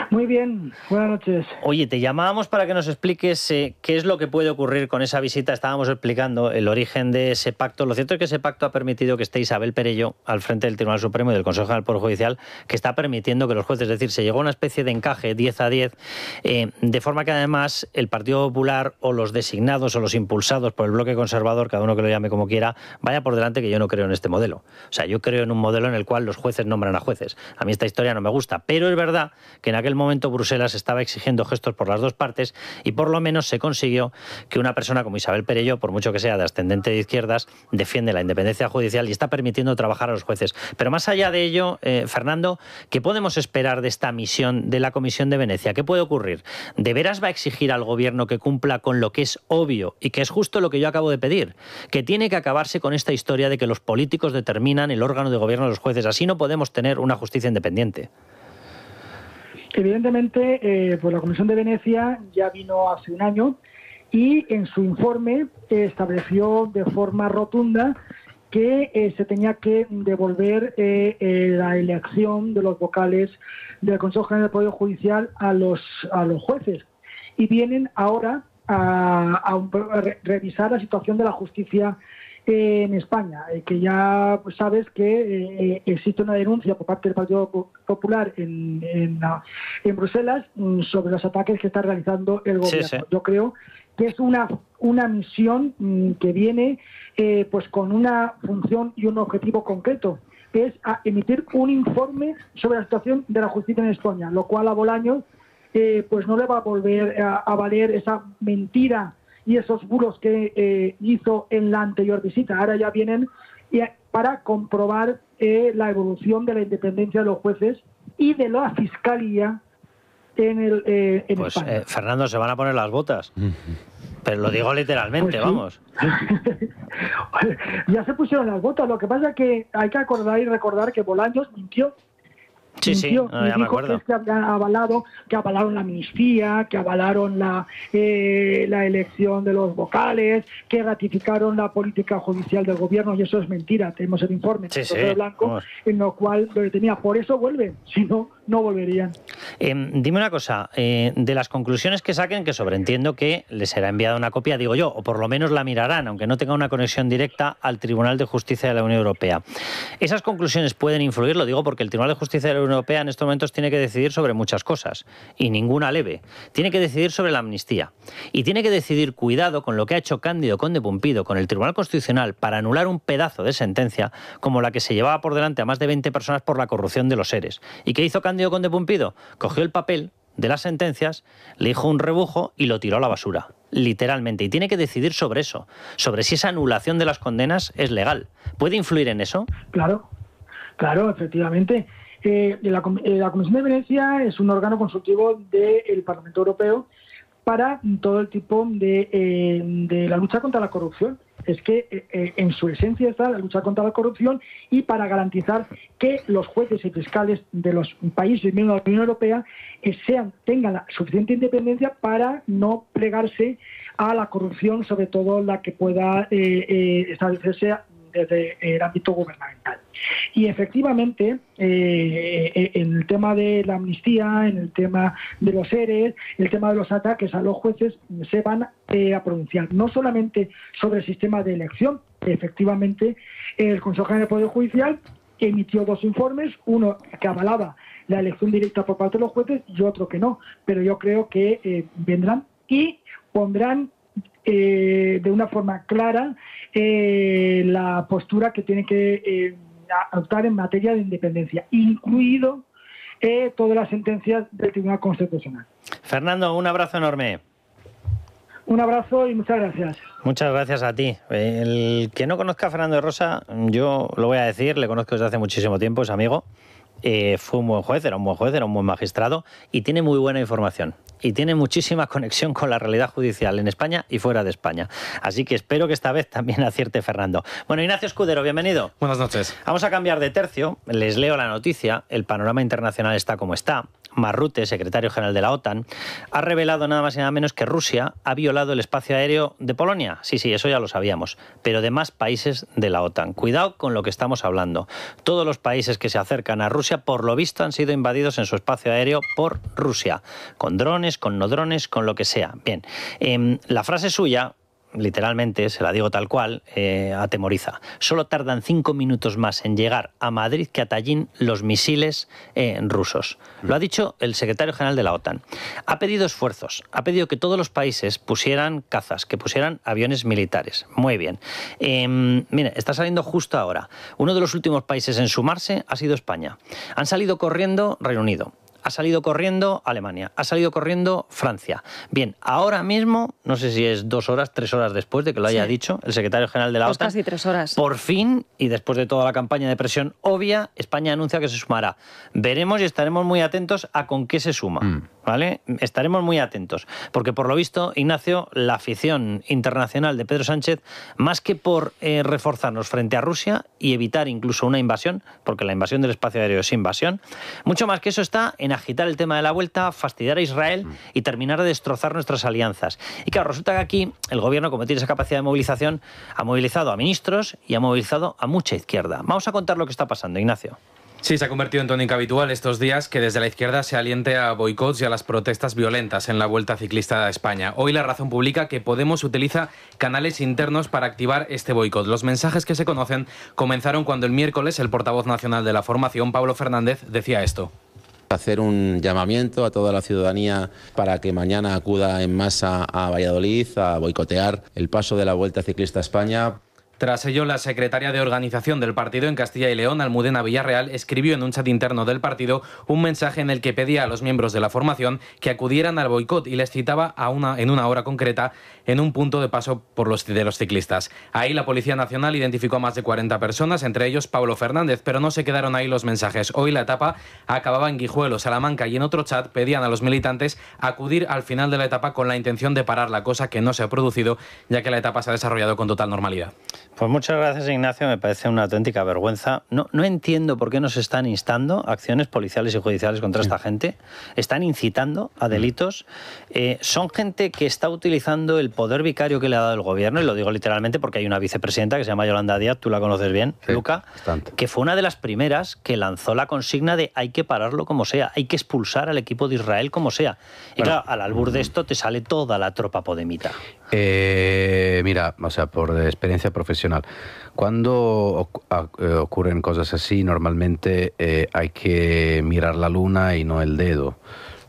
Muy bien, buenas noches. Oye, te llamábamos para que nos expliques qué es lo que puede ocurrir con esa visita. Estábamos explicando el origen de ese pacto. Lo cierto es que ese pacto ha permitido que esté Isabel Perelló al frente del Tribunal Supremo y del Consejo General del Poder Judicial, que está permitiendo que los jueces, es decir, se llegó a una especie de encaje 10-10, de forma que además el Partido Popular o los designados o los impulsados por el bloque conservador, cada uno que lo llame como quiera, vaya por delante, que yo no creo en este modelo. O sea, yo creo en un modelo en el cual los jueces nombran a jueces. A mí esta historia no me gusta, pero es verdad que en aquel momento Bruselas estaba exigiendo gestos por las dos partes y por lo menos se consiguió que una persona como Isabel Perelló, por mucho que sea de ascendente de izquierdas, defiende la independencia judicial y está permitiendo trabajar a los jueces. Pero más allá de ello, Fernando, ¿qué podemos esperar de esta misión de la Comisión de Venecia? ¿Qué puede ocurrir? ¿De veras va a exigir al gobierno que cumpla con lo que es obvio y que es justo lo que yo acabo de pedir? Que tiene que acabarse con esta historia de que los políticos determinan el órgano de gobierno de los jueces. Así no podemos tener una justicia independiente. Evidentemente, pues la Comisión de Venecia ya vino hace un año y en su informe estableció de forma rotunda que se tenía que devolver la elección de los vocales del Consejo General del Poder Judicial a los jueces. Y vienen ahora a revisar la situación de la justicia en España, que ya sabes que existe una denuncia por parte del Partido Popular en Bruselas sobre los ataques que está realizando el gobierno. Sí, sí. Yo creo que es una misión que viene pues con una función y un objetivo concreto, que es a emitir un informe sobre la situación de la justicia en España, lo cual a Bolaños pues no le va a volver a valer esa mentira y esos bulos que hizo en la anterior visita. Ahora ya vienen para comprobar la evolución de la independencia de los jueces y de la fiscalía en pues, España. Fernando, se van a poner las botas. Pero lo digo literalmente, pues sí. Vamos. Ya se pusieron las botas. Lo que pasa es que hay que acordar y recordar que Bolaños mintió. Sí, sí, no, ya me acuerdo. Que avalaron la amnistía, que avalaron la elección de los vocales, que ratificaron la política judicial del gobierno, y eso es mentira. Tenemos el informe de Blanco, en lo cual lo detenía. Por eso vuelve, si no no volverían. Dime una cosa, de las conclusiones que saquen, que sobreentiendo que les será enviada una copia, digo yo, o por lo menos la mirarán, aunque no tenga una conexión directa al Tribunal de Justicia de la Unión Europea. ¿Esas conclusiones pueden influir? Lo digo porque el Tribunal de Justicia de la Unión Europea en estos momentos tiene que decidir sobre muchas cosas, y ninguna leve. Tiene que decidir sobre la amnistía, y tiene que decidir, cuidado, con lo que ha hecho Cándido Conde Pumpido con el Tribunal Constitucional para anular un pedazo de sentencia como la que se llevaba por delante a más de 20 personas por la corrupción de los seres. ¿Y qué hizo Cándido Conde Pumpido? Cogió el papel de las sentencias, le hizo un rebujo y lo tiró a la basura, literalmente. Y tiene que decidir sobre eso, sobre si esa anulación de las condenas es legal. ¿Puede influir en eso? Claro, efectivamente. La Comisión de Venecia es un órgano consultivo del Parlamento Europeo para todo el tipo de la lucha contra la corrupción. Es que en su esencia está la lucha contra la corrupción, y para garantizar que los jueces y fiscales de los países miembros de la Unión Europea tengan la suficiente independencia para no plegarse a la corrupción, sobre todo la que pueda establecerse desde el ámbito gubernamental. Y efectivamente, en el tema de la amnistía, en el tema de los ERE, el tema de los ataques a los jueces, se van a pronunciar no solamente sobre el sistema de elección. Efectivamente, el Consejo General del Poder Judicial emitió 2 informes, uno que avalaba la elección directa por parte de los jueces y otro que no, pero yo creo que vendrán y pondrán de una forma clara la postura que tiene que adoptar en materia de independencia, incluido todas las sentencias del Tribunal Constitucional. Fernando, un abrazo enorme. Un abrazo y muchas gracias. Muchas gracias a ti. El que no conozca a Fernando de Rosa, yo lo voy a decir, le conozco desde hace muchísimo tiempo, es amigo. Fue un buen juez, era un buen magistrado y tiene muy buena información. Y tiene muchísima conexión con la realidad judicial en España y fuera de España. Así que espero que esta vez también acierte Fernando. Bueno, Ignacio Escudero, bienvenido. Buenas noches. Vamos a cambiar de tercio. Les leo la noticia. El panorama internacional está como está. Marrute, secretario general de la OTAN, ha revelado nada más y nada menos que Rusia ha violado el espacio aéreo de Polonia. Sí, eso ya lo sabíamos, pero de más países de la OTAN. Cuidado con lo que estamos hablando. Todos los países que se acercan a Rusia, por lo visto, han sido invadidos en su espacio aéreo por Rusia, con drones, con no drones, con lo que sea. Bien, la frase suya, literalmente, se la digo tal cual, atemoriza. Solo tardan 5 minutos más en llegar a Madrid que a Tallin los misiles rusos. Lo ha dicho el secretario general de la OTAN. Ha pedido esfuerzos, ha pedido que todos los países pusieran cazas, que pusieran aviones militares. Muy bien. Mire, está saliendo justo ahora. Uno de los últimos países en sumarse ha sido España. Han salido corriendo Reino Unido. Ha salido corriendo Alemania, ha salido corriendo Francia. Bien, ahora mismo, no sé si es 2 horas, 3 horas después de que lo haya dicho el secretario general de la OTAN. Casi 3 horas. Por fin, y después de toda la campaña de presión obvia, España anuncia que se sumará. Veremos y estaremos muy atentos a con qué se suma. ¿Vale? Estaremos muy atentos, porque por lo visto, Ignacio, la afición internacional de Pedro Sánchez, más que por reforzarnos frente a Rusia y evitar incluso una invasión, porque la invasión del espacio aéreo es invasión, mucho más que eso está en agitar el tema de la vuelta, fastidiar a Israel y terminar de destrozar nuestras alianzas. Y claro, resulta que aquí el gobierno, como tiene esa capacidad de movilización, ha movilizado a ministros y ha movilizado a mucha izquierda. Vamos a contar lo que está pasando, Ignacio. Sí, se ha convertido en tónica habitual estos días que desde la izquierda se aliente a boicots y a las protestas violentas en la Vuelta Ciclista a España. Hoy La Razón publica que Podemos utiliza canales internos para activar este boicot. Los mensajes que se conocen comenzaron cuando el miércoles el portavoz nacional de la formación, Pablo Fernández, decía esto. Hacer un llamamiento a toda la ciudadanía para que mañana acuda en masa a Valladolid a boicotear el paso de la Vuelta Ciclista a España. Tras ello, la secretaria de organización del partido en Castilla y León, Almudena Villarreal, escribió en un chat interno del partido un mensaje en el que pedía a los miembros de la formación que acudieran al boicot y les citaba en una hora concreta en un punto de paso de los ciclistas. Ahí la Policía Nacional identificó a más de 40 personas, entre ellos Pablo Fernández, pero no se quedaron ahí los mensajes. Hoy la etapa acababa en Guijuelo, Salamanca, y en otro chat pedían a los militantes acudir al final de la etapa con la intención de parar la cosa, que no se ha producido, ya que la etapa se ha desarrollado con total normalidad. Pues muchas gracias, Ignacio. Me parece una auténtica vergüenza. No entiendo por qué nos están instando acciones policiales y judiciales contra esta gente. Están incitando a delitos. Son gente que está utilizando el poder vicario que le ha dado el gobierno, y lo digo literalmente porque hay una vicepresidenta que se llama Yolanda Díaz, tú la conoces bien, sí, Luca, bastante, que fue una de las primeras que lanzó la consigna de hay que pararlo como sea, hay que expulsar al equipo de Israel como sea. Y bueno, claro, al albur de esto te sale toda la tropa podemita. Mira, o sea, por experiencia profesional, cuando ocurren cosas así, normalmente hay que mirar la luna y no el dedo.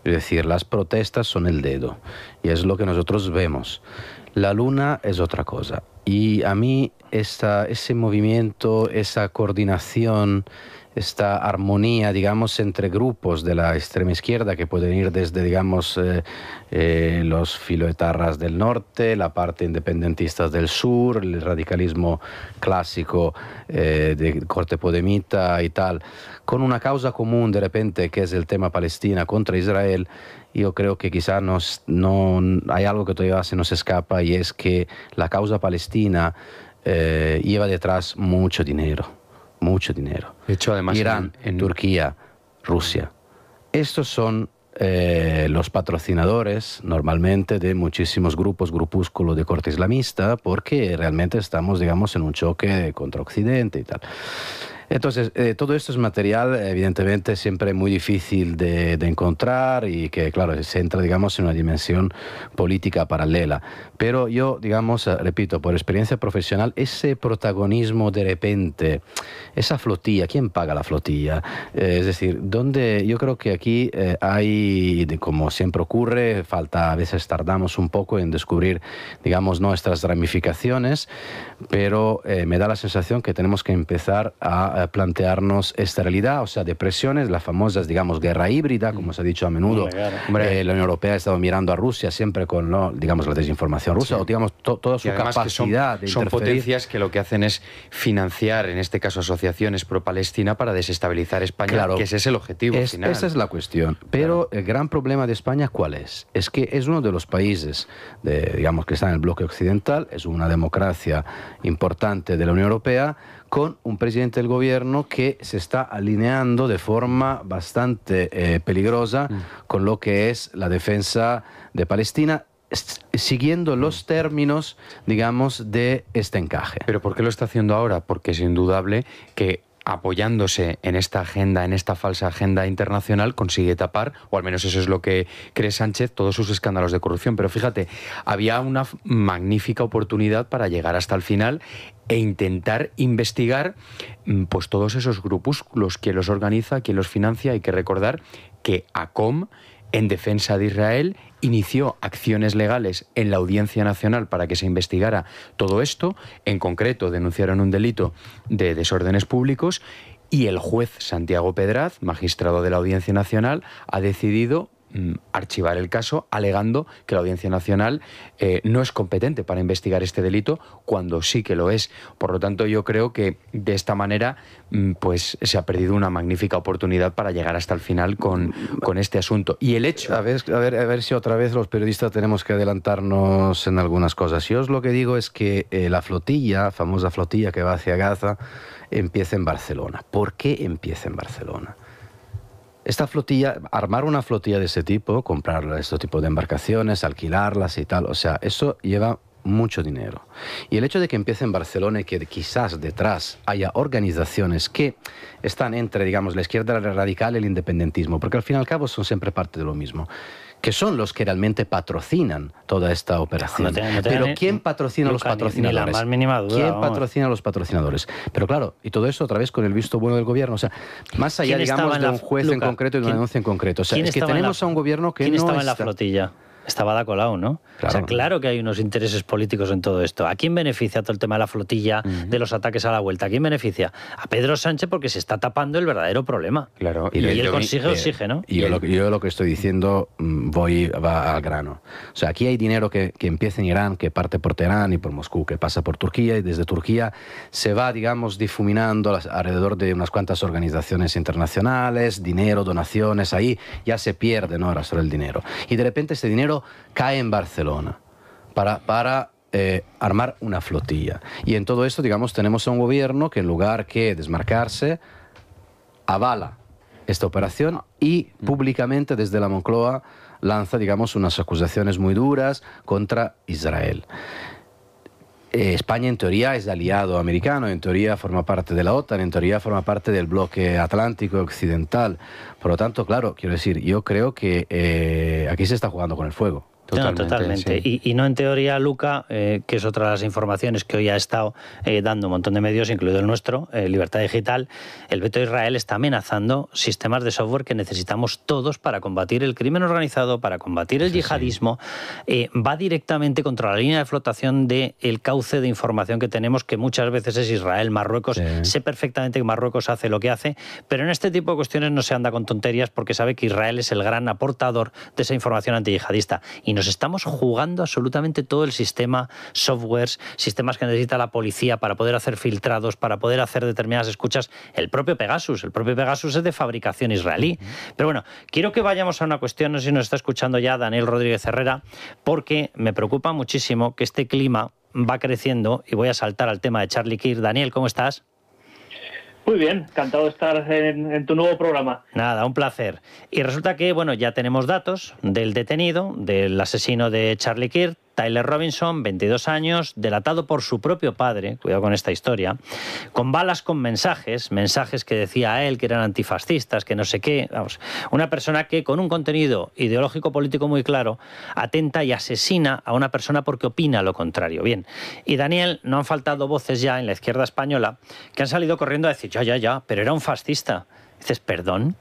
Es decir, las protestas son el dedo y es lo que nosotros vemos. La luna es otra cosa. Y a mí ese movimiento, esa coordinación, esta armonía, digamos, entre grupos de la extrema izquierda que pueden ir desde, digamos, los filoetarras del norte, la parte independentista del sur, el radicalismo clásico de corte podemita y tal, con una causa común de repente que es el tema Palestina contra Israel. Yo creo que quizás no hay algo que todavía se nos escapa, y es que la causa palestina lleva detrás mucho dinero. Mucho dinero. De hecho, además, Irán, Turquía, Rusia. Estos son los patrocinadores normalmente de muchísimos grupúsculos de corte islamista, porque realmente estamos, digamos, en un choque contra Occidente y tal. Entonces, todo esto es material, evidentemente, siempre muy difícil de encontrar, y que, claro, se entra, digamos, en una dimensión política paralela. Pero yo, digamos, repito, por experiencia profesional, ese protagonismo de repente, esa flotilla, ¿quién paga la flotilla? Es decir, yo creo que aquí hay, como siempre ocurre, a veces tardamos un poco en descubrir, digamos, nuestras ramificaciones, pero me da la sensación que tenemos que empezar a plantearnos esta realidad, o sea, depresiones, las famosas, digamos, guerra híbrida, como se ha dicho a menudo. La Unión Europea ha estado mirando a Rusia siempre con, digamos, la desinformación rusa, sí, o digamos, toda su capacidad de interferir. Son potencias que lo que hacen es financiar, en este caso, asociaciones pro-Palestina para desestabilizar España, claro, que ese es el objetivo final. Esa es la cuestión. Pero claro, el gran problema de España, ¿cuál es? Es que es uno de los países, digamos, que está en el bloque occidental, es una democracia importante de la Unión Europea, con un presidente del gobierno que se está alineando de forma bastante peligrosa con lo que es la defensa de Palestina, siguiendo los términos, digamos, de este encaje. ¿Pero por qué lo está haciendo ahora? Porque es indudable que, apoyándose en esta agenda, en esta falsa agenda internacional, consigue tapar, o al menos eso es lo que cree Sánchez, todos sus escándalos de corrupción. Pero fíjate, había una magnífica oportunidad para llegar hasta el final e intentar investigar pues todos esos grupúsculos, quién los organiza, quién los financia. Hay que recordar que ACOM, en defensa de Israel, inició acciones legales en la Audiencia Nacional para que se investigara todo esto. En concreto, denunciaron un delito de desórdenes públicos, y el juez Santiago Pedraz, magistrado de la Audiencia Nacional, ha decidido archivar el caso, alegando que la Audiencia Nacional no es competente para investigar este delito, cuando sí que lo es. Por lo tanto, yo creo que de esta manera pues se ha perdido una magnífica oportunidad para llegar hasta el final con este asunto. Y el hecho... A ver si otra vez los periodistas tenemos que adelantarnos en algunas cosas. Yo lo que digo es que la flotilla, famosa flotilla que va hacia Gaza, empieza en Barcelona. ¿Por qué empieza en Barcelona? Esta flotilla, armar una flotilla de ese tipo, comprar este tipo de embarcaciones, alquilarlas y tal, o sea, eso lleva mucho dinero. Y el hecho de que empiece en Barcelona y que quizás detrás haya organizaciones que están entre, digamos, la izquierda radical y el independentismo, porque al fin y al cabo son siempre parte de lo mismo, que son los que realmente patrocinan toda esta operación. Pero ¿quién patrocina a los patrocinadores? Ni la más mínima duda. ¿Quién patrocina a los patrocinadores? Pero claro, y todo eso otra vez con el visto bueno del gobierno. O sea, más allá, digamos, de un juez en concreto y de una denuncia en concreto. O sea, es que tenemos a un gobierno que no está... ¿Quién estaba en la flotilla? Estaba Ada Colau, ¿no? Claro. O sea, claro que hay unos intereses políticos en todo esto. ¿A quién beneficia todo el tema de la flotilla, de los ataques a la vuelta? ¿A quién beneficia? A Pedro Sánchez, porque se está tapando el verdadero problema. Claro. Y él consigue oxígeno. Y yo lo que estoy diciendo va al grano. O sea, aquí hay dinero que empieza en Irán, que parte por Teherán y por Moscú, que pasa por Turquía, y desde Turquía se va, digamos, difuminando alrededor de unas cuantas organizaciones internacionales, dinero, donaciones, ahí ya se pierde, ¿no?, el rastro del dinero. Y de repente ese dinero cae en Barcelona para armar una flotilla. Y en todo esto, digamos, tenemos a un gobierno que en lugar que desmarcarse, avala esta operación y públicamente desde la Moncloa lanza, digamos, unas acusaciones muy duras contra Israel. España en teoría es aliado americano, en teoría forma parte de la OTAN, en teoría forma parte del bloque atlántico occidental. Por lo tanto, claro, quiero decir, yo creo que aquí se está jugando con el fuego. Totalmente. Sí. Y no en teoría, Luca, que es otra de las informaciones que hoy ha estado dando un montón de medios, incluido el nuestro, Libertad Digital. El veto de Israel está amenazando sistemas de software que necesitamos todos para combatir el crimen organizado, para combatir el yihadismo. Va directamente contra la línea de flotación del cauce de información que tenemos, que muchas veces es Israel, Marruecos. Sé perfectamente que Marruecos hace lo que hace, pero en este tipo de cuestiones no se anda con tonterías porque sabe que Israel es el gran aportador de esa información antiyihadista. Y nos estamos jugando absolutamente todo el sistema, softwares, sistemas que necesita la policía para poder hacer filtrados, para poder hacer determinadas escuchas. El propio Pegasus es de fabricación israelí. Pero bueno, quiero que vayamos a una cuestión, no sé si nos está escuchando ya Daniel Rodríguez Herrera, porque me preocupa muchísimo que este clima va creciendo y voy a saltar al tema de Charlie Kirk. Daniel, ¿cómo estás? Muy bien, encantado de estar en tu nuevo programa. Nada, un placer. Y resulta que, bueno, ya tenemos datos del detenido, del asesino de Charlie Kirk, Tyler Robinson, 22 años, delatado por su propio padre, cuidado con esta historia, con balas con mensajes que decía a él que eran antifascistas, que no sé qué. Vamos, una persona que con un contenido ideológico político muy claro atenta y asesina a una persona porque opina lo contrario. Bien, y Daniel, no han faltado voces ya en la izquierda española que han salido corriendo a decir, ya, pero era un fascista. Dices, ¿perdón?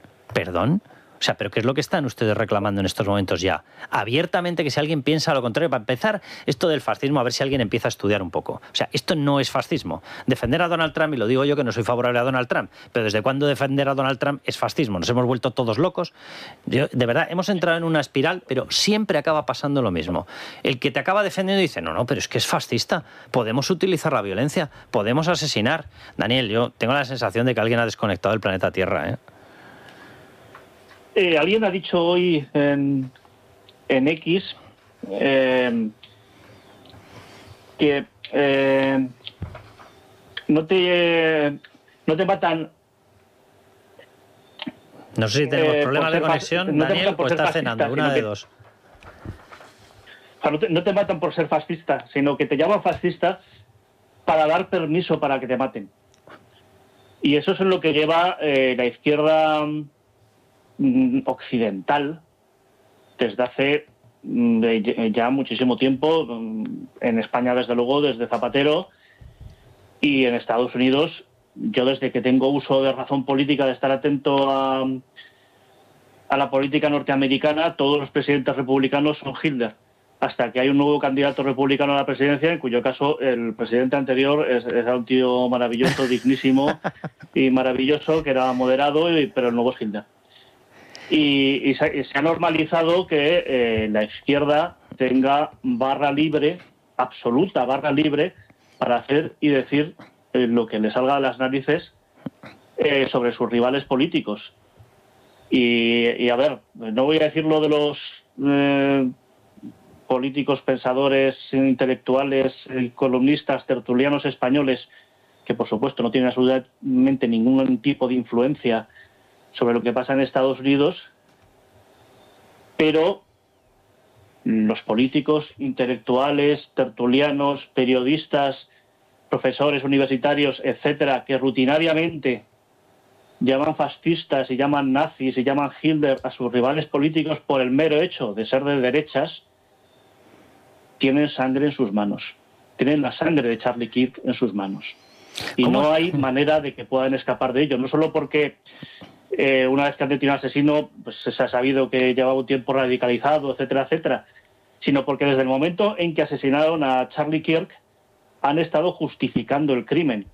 O sea, ¿pero qué es lo que están ustedes reclamando en estos momentos ya? Abiertamente, que si alguien piensa lo contrario. Para empezar, esto del fascismo, a ver si alguien empieza a estudiar un poco. O sea, esto no es fascismo. Defender a Donald Trump, y lo digo yo que no soy favorable a Donald Trump, pero ¿desde cuándo defender a Donald Trump es fascismo? Nos hemos vuelto todos locos. De verdad, hemos entrado en una espiral, pero siempre acaba pasando lo mismo. El que te acaba defendiendo dice, no, pero es que es fascista. Podemos utilizar la violencia, podemos asesinar. Daniel, yo tengo la sensación de que alguien ha desconectado el planeta Tierra, ¿eh? Alguien ha dicho hoy en X que no te matan. No sé si tenemos problemas de conexión, Daniel, o está cenando, una de dos. O sea, no te matan por ser fascista, sino que te llaman fascista para dar permiso para que te maten. Y eso es en lo que lleva la izquierda occidental desde hace ya muchísimo tiempo, en España desde luego desde Zapatero, y en Estados Unidos yo desde que tengo uso de razón política, de estar atento a la política norteamericana, todos los presidentes republicanos son Hitler, hasta que hay un nuevo candidato republicano a la presidencia, en cuyo caso el presidente anterior era un tío maravilloso, dignísimo y maravilloso, que era moderado, pero el nuevo es Hitler. Y se ha normalizado que la izquierda tenga barra libre, absoluta barra libre, para hacer y decir lo que le salga de las narices sobre sus rivales políticos. Y a ver, no voy a decir lo de los políticos, pensadores, intelectuales, columnistas, tertulianos españoles, que por supuesto no tienen absolutamente ningún tipo de influencia sobre lo que pasa en Estados Unidos, pero los políticos, intelectuales, tertulianos, periodistas, profesores universitarios, etcétera, que rutinariamente llaman fascistas y llaman nazis y llaman Hitler a sus rivales políticos por el mero hecho de ser de derechas, tienen sangre en sus manos. Tienen la sangre de Charlie Kirk en sus manos. Y no hay manera de que puedan escapar de ello. No solo porque una vez que han detenido a un asesino, pues se ha sabido que llevaba un tiempo radicalizado, etcétera, etcétera, sino porque desde el momento en que asesinaron a Charlie Kirk han estado justificando el crimen.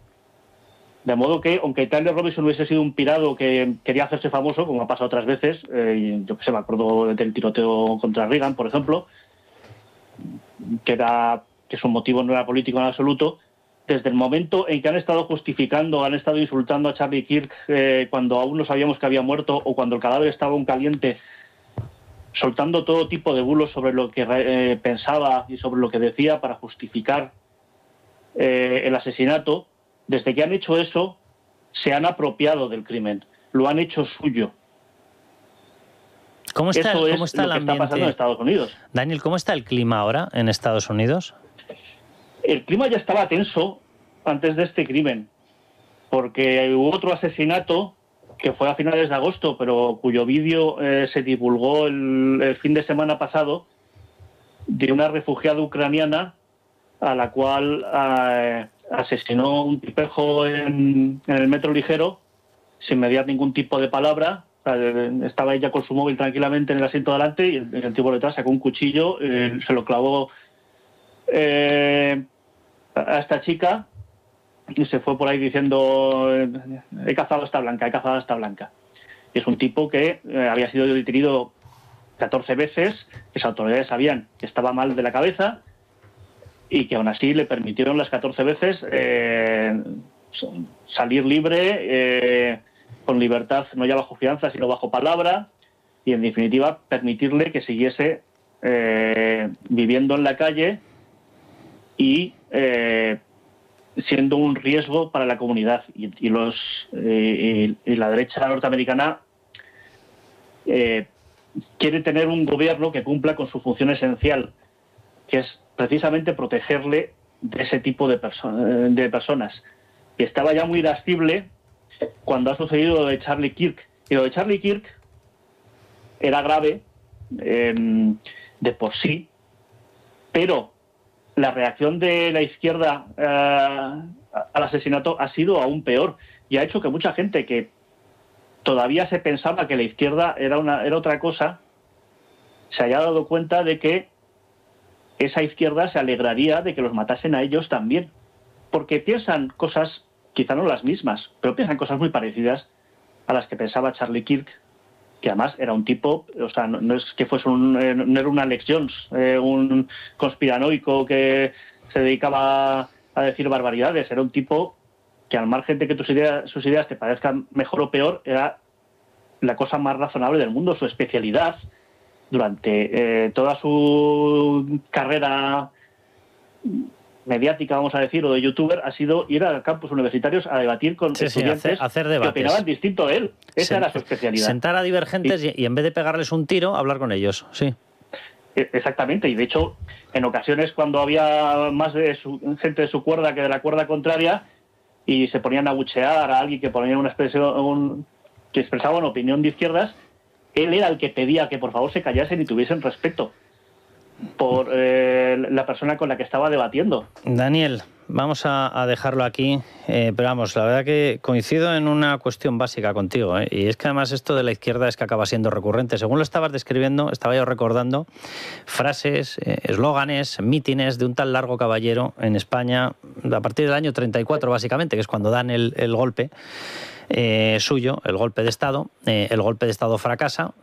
De modo que, aunque Tyler Robinson hubiese sido un pirado que quería hacerse famoso, como ha pasado otras veces, yo que sé, me acuerdo del tiroteo contra Reagan, por ejemplo, que su motivo no era político en absoluto, desde el momento en que han estado justificando, han estado insultando a Charlie Kirk cuando aún no sabíamos que había muerto o cuando el cadáver estaba aún caliente, soltando todo tipo de bulos sobre lo que pensaba y sobre lo que decía para justificar el asesinato. Desde que han hecho eso, se han apropiado del crimen, lo han hecho suyo. ¿Cómo está Eso el es lo que ambiente? está pasando en Estados Unidos. Daniel, ¿cómo está el clima ahora en Estados Unidos? El clima ya estaba tenso antes de este crimen, porque hubo otro asesinato que fue a finales de agosto, pero cuyo vídeo se divulgó el fin de semana pasado, de una refugiada ucraniana a la cual asesinó un tipejo en el metro ligero sin mediar ningún tipo de palabra. Estaba ella con su móvil tranquilamente en el asiento delante y el tipo detrás sacó un cuchillo, se lo clavó a esta chica y se fue por ahí diciendo: he cazado a esta blanca, he cazado a esta blanca. Y es un tipo que había sido detenido 14 veces, que las autoridades sabían que estaba mal de la cabeza y que aún así le permitieron las 14 veces salir libre, con libertad, no ya bajo fianza, sino bajo palabra, y en definitiva permitirle que siguiese viviendo en la calle y siendo un riesgo para la comunidad. Y la derecha norteamericana quiere tener un gobierno que cumpla con su función esencial, que es precisamente protegerle de ese tipo de personas. Y estaba ya muy irascible cuando ha sucedido lo de Charlie Kirk. Y lo de Charlie Kirk era grave de por sí, pero la reacción de la izquierda al asesinato ha sido aún peor y ha hecho que mucha gente que todavía se pensaba que la izquierda era otra cosa, se haya dado cuenta de que esa izquierda se alegraría de que los matasen a ellos también, porque piensan cosas, quizá no las mismas, pero piensan cosas muy parecidas a las que pensaba Charlie Kirk, que además era un tipo, o sea, no es que fuese no era un Alex Jones, un conspiranoico que se dedicaba a decir barbaridades, era un tipo que, al margen de que sus ideas te parezcan mejor o peor, era la cosa más razonable del mundo. Su especialidad durante toda su carrera mediática, vamos a decir, o de youtuber, ha sido ir a campus universitarios a debatir con estudiantes hacer que debates, opinaban distinto a él. Esa era su especialidad. Sentar a divergentes y en vez de pegarles un tiro, hablar con ellos, sí. Exactamente, y de hecho, en ocasiones cuando había más gente de su cuerda que de la cuerda contraria y se ponían a buchear a alguien que ponía una expresión, que expresaba una opinión de izquierdas, él era el que pedía que por favor se callasen y tuviesen respeto por la persona con la que estaba debatiendo. Daniel, vamos a dejarlo aquí, pero vamos, la verdad que coincido en una cuestión básica contigo, y es que además esto de la izquierda es que acaba siendo recurrente. Según lo estabas describiendo, estaba yo recordando frases, eslóganes, mítines de un tal Largo Caballero en España a partir del año 34, básicamente, que es cuando dan el golpe suyo, el golpe de Estado. El golpe de Estado fracasa,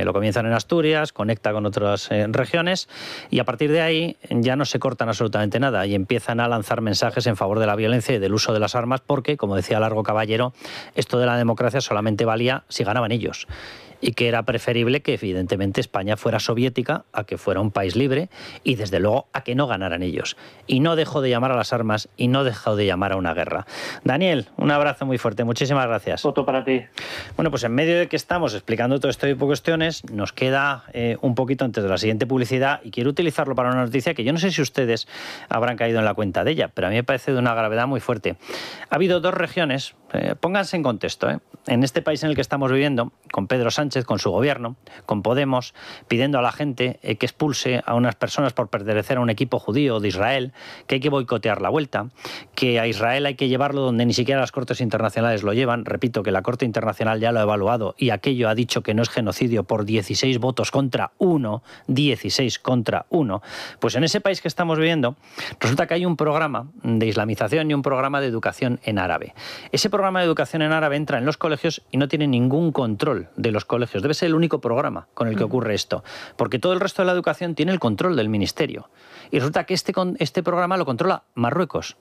lo comienzan en Asturias, conecta con otras regiones y a partir de ahí ya no se cortan absolutamente nada y empiezan a lanzar mensajes en favor de la violencia y del uso de las armas porque, como decía Largo Caballero, esto de la democracia solamente valía si ganaban ellos. Y que era preferible que, evidentemente, España fuera soviética a que fuera un país libre y, desde luego, a que no ganaran ellos. Y no dejó de llamar a las armas y no dejó de llamar a una guerra. Daniel, un abrazo muy fuerte. Muchísimas gracias. Otro para ti. Bueno, pues en medio de que estamos explicando todo esto tipo de cuestiones, nos queda un poquito antes de la siguiente publicidad y quiero utilizarlo para una noticia que yo no sé si ustedes habrán caído en la cuenta de ella, pero a mí me parece de una gravedad muy fuerte. Ha habido dos regiones, pónganse en contexto, en este país en el que estamos viviendo, con Pedro Sánchez, con su gobierno, con Podemos, pidiendo a la gente que expulse a unas personas por pertenecer a un equipo judío de Israel, que hay que boicotear la vuelta, que a Israel hay que llevarlo donde ni siquiera las cortes internacionales lo llevan. Repito que la Corte Internacional ya lo ha evaluado y aquello ha dicho que no es genocidio por 16 votos contra 1, 16 contra 1. Pues en ese país que estamos viviendo, resulta que hay un programa de islamización y un programa de educación en árabe. Ese programa de educación en árabe entra en los colegios y no tiene ningún control de los colegios. Debe ser el único programa con el que ocurre esto, porque todo el resto de la educación tiene el control del ministerio. Y resulta que este programa lo controla Marruecos.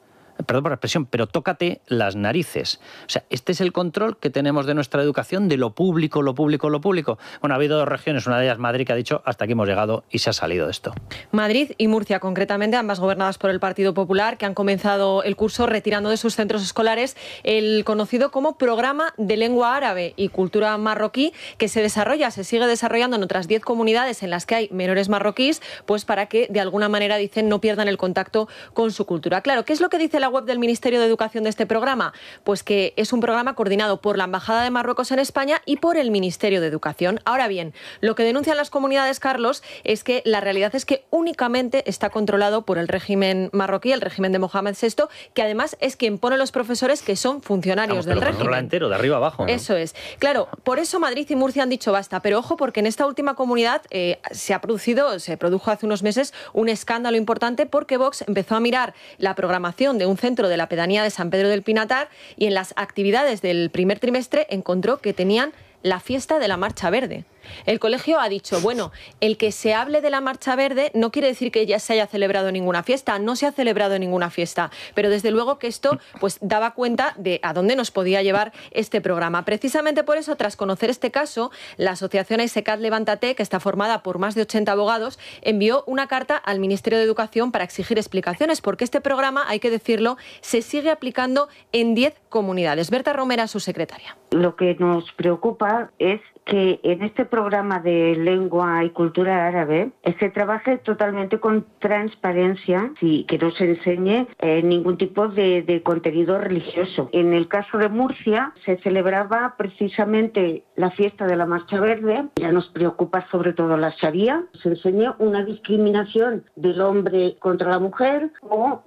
perdón por la expresión, pero tócate las narices. O sea, este es el control que tenemos de nuestra educación, de lo público, lo público, lo público. Bueno, ha habido 2 regiones, una de ellas Madrid, que ha dicho hasta aquí hemos llegado y se ha salido de esto. Madrid y Murcia, concretamente, ambas gobernadas por el Partido Popular, que han comenzado el curso retirando de sus centros escolares el conocido como Programa de Lengua Árabe y Cultura Marroquí, que se sigue desarrollando en otras 10 comunidades en las que hay menores marroquíes, pues para que de alguna manera, dicen, no pierdan el contacto con su cultura. Claro, ¿qué es lo que dice la web del Ministerio de Educación de este programa? Pues que es un programa coordinado por la Embajada de Marruecos en España y por el Ministerio de Educación. Ahora bien, lo que denuncian las comunidades, Carlos, es que la realidad es que únicamente está controlado por el régimen marroquí, el régimen de Mohamed VI, que además es quien pone los profesores que son funcionarios del régimen. Controla entero, de arriba abajo, ¿no? Eso es. Claro, por eso Madrid y Murcia han dicho basta, pero ojo, porque en esta última comunidad se produjo hace unos meses un escándalo importante porque Vox empezó a mirar la programación de un centro de la pedanía de San Pedro del Pinatar y en las actividades del primer trimestre encontró que tenían la fiesta de la Marcha Verde. El colegio ha dicho, bueno, el que se hable de la Marcha Verde no quiere decir que ya se haya celebrado ninguna fiesta, no se ha celebrado ninguna fiesta, pero desde luego que esto pues daba cuenta de a dónde nos podía llevar este programa. Precisamente por eso, tras conocer este caso, la asociación AISECAT Levántate, que está formada por más de 80 abogados, envió una carta al Ministerio de Educación para exigir explicaciones, porque este programa, hay que decirlo, se sigue aplicando en 10 comunidades. Berta Romera, su secretaria. Lo que nos preocupa es que en este programa de lengua y cultura árabe se trabaje totalmente con transparencia y que no se enseñe ningún tipo de contenido religioso. En el caso de Murcia se celebraba precisamente la fiesta de la Marcha Verde. Ya nos preocupa sobre todo la Sharia. Se enseña una discriminación del hombre contra la mujer o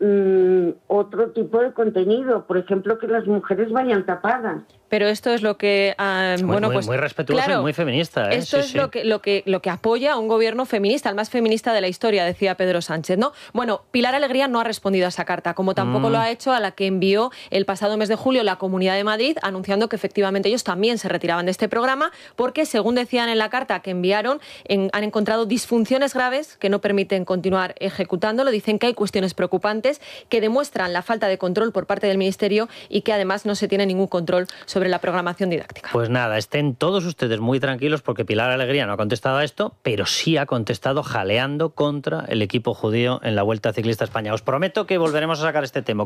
otro tipo de contenido. Por ejemplo, que las mujeres vayan tapadas. Pero esto es lo que... muy respetuoso, claro, y muy feminista. Esto es lo que apoya a un gobierno feminista, el más feminista de la historia, decía Pedro Sánchez, ¿no? Bueno, Pilar Alegría no ha respondido a esa carta, como tampoco lo ha hecho a la que envió el pasado mes de julio la Comunidad de Madrid, anunciando que efectivamente ellos también se retiraban de este programa, porque, según decían en la carta que enviaron, han encontrado disfunciones graves que no permiten continuar ejecutándolo. Dicen que hay cuestiones preocupantes que demuestran la falta de control por parte del Ministerio y que además no se tiene ningún control sobre la programación didáctica. Pues nada, estén todos ustedes muy tranquilos porque Pilar Alegría no ha contestado a esto, pero sí ha contestado jaleando contra el equipo judío en la Vuelta Ciclista a España. Os prometo que volveremos a sacar este tema,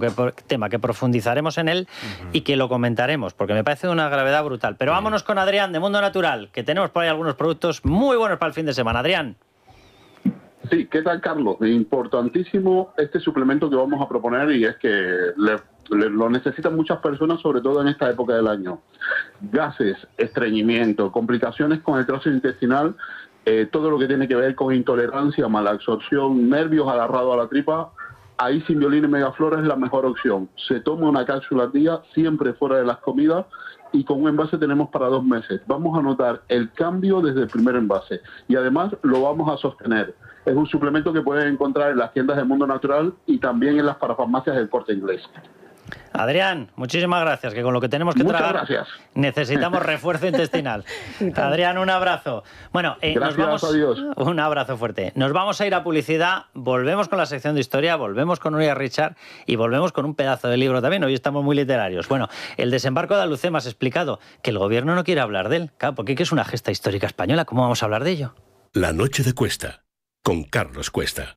que profundizaremos en él y que lo comentaremos, porque me parece de una gravedad brutal. Pero vámonos con Adrián de Mundo Natural, que tenemos por ahí algunos productos muy buenos para el fin de semana. Adrián. Sí, ¿qué tal, Carlos? Importantísimo este suplemento que vamos a proponer y es que lo necesitan muchas personas, sobre todo en esta época del año. Gases, estreñimiento, complicaciones con el tracto intestinal, todo lo que tiene que ver con intolerancia, mala absorción, nervios agarrados a la tripa. Ahí Symbiolin y Megaflora es la mejor opción. Se toma una cápsula al día, siempre fuera de las comidas, y con un envase tenemos para 2 meses. Vamos a notar el cambio desde el primer envase y además lo vamos a sostener. Es un suplemento que pueden encontrar en las tiendas del Mundo Natural y también en las parafarmacias del Corte Inglés. Adrián, muchísimas gracias, que con lo que tenemos que tragar necesitamos refuerzo intestinal. Adrián, un abrazo. Bueno, nos vamos. Adiós. Un abrazo fuerte. Nos vamos a ir a publicidad, volvemos con la sección de historia, volvemos con Nuria Richard y volvemos con un pedazo de libro también. Hoy estamos muy literarios. Bueno, el desembarco de Alucemas ha explicado que el gobierno no quiere hablar de él. Claro, porque es una gesta histórica española. ¿Cómo vamos a hablar de ello? La noche de Cuesta, con Carlos Cuesta.